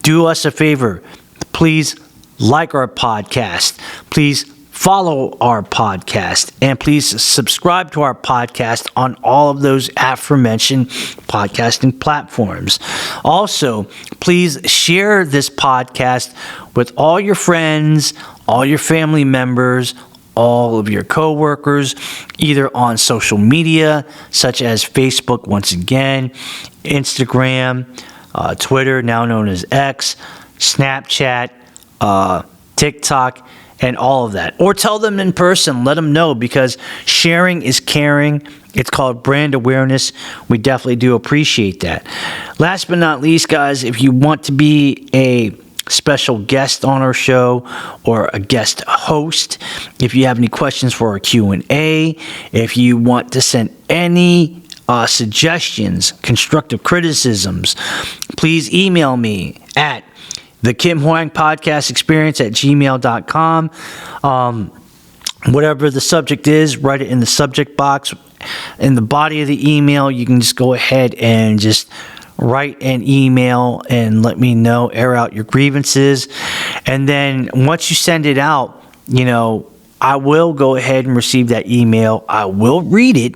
Do us a favor. Please like our podcast. Please follow our podcast, and please subscribe to our podcast on all of those aforementioned podcasting platforms. Also, please share this podcast with all your friends, all your family members, all of your coworkers, either on social media such as Facebook, once again, Instagram, Twitter, now known as X, Snapchat, TikTok, and all of that. Or tell them in person. Let them know, because sharing is caring. It's called brand awareness. We definitely do appreciate that. Last but not least, guys, if you want to be a special guest on our show or a guest host, if you have any questions for our Q&A, if you want to send any suggestions, constructive criticisms, please email me at the Kim Hoang Podcast Experience at gmail.com. Whatever the subject is, write it in the subject box. In the body of the email, you can just go ahead and just write an email and let me know, air out your grievances. And then once you send it out, I will go ahead and receive that email. I will read it,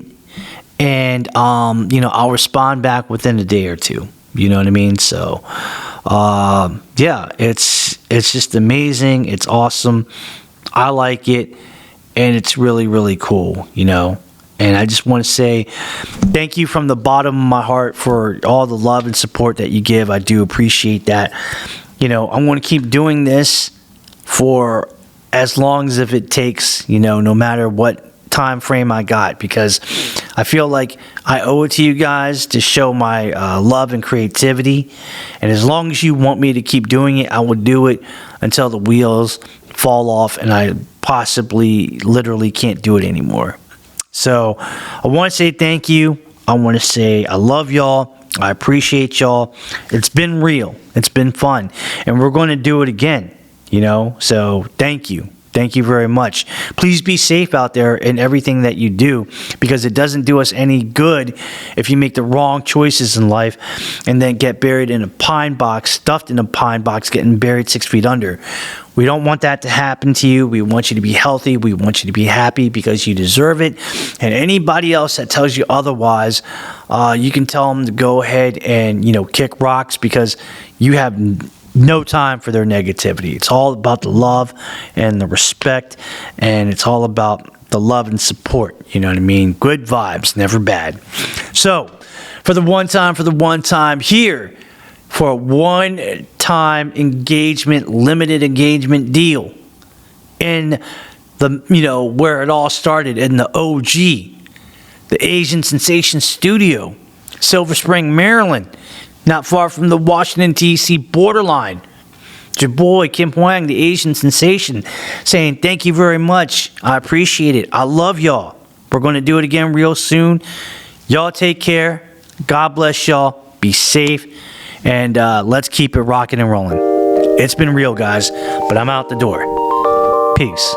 and I'll respond back within a day or two. You know what I mean? So, yeah, it's just amazing. It's awesome. I like it, and it's really, really cool, And I just want to say thank you from the bottom of my heart for all the love and support that you give. I do appreciate that. I'm going to keep doing this for as long as if it takes, no matter what time frame I got, because I feel like I owe it to you guys to show my love and creativity. And as long as you want me to keep doing it, I will do it until the wheels fall off and I possibly literally can't do it anymore. So I want to say thank you. I want to say I love y'all. I appreciate y'all. It's been real. It's been fun. And we're going to do it again, So thank you. Thank you very much. Please be safe out there in everything that you do, because it doesn't do us any good if you make the wrong choices in life and then get buried in a pine box, stuffed in a pine box, getting buried 6 feet under. We don't want that to happen to you. We want you to be healthy. We want you to be happy, because you deserve it. And anybody else that tells you otherwise, you can tell them to go ahead and, kick rocks, because you have no time for their negativity. It's all about the love and the respect, and it's all about the love and support. You know what I mean? Good vibes, never bad. So, for the one time here, for a one-time engagement, limited engagement deal in the, where it all started, in the OG, the Asian Sensation Studio, Silver Spring, Maryland, not far from the Washington DC borderline. It's your boy, Kim Hoang, the Asian Sensation, saying thank you very much. I appreciate it. I love y'all. We're going to do it again real soon. Y'all take care. God bless y'all. Be safe. And let's keep it rocking and rolling. It's been real, guys, but I'm out the door. Peace.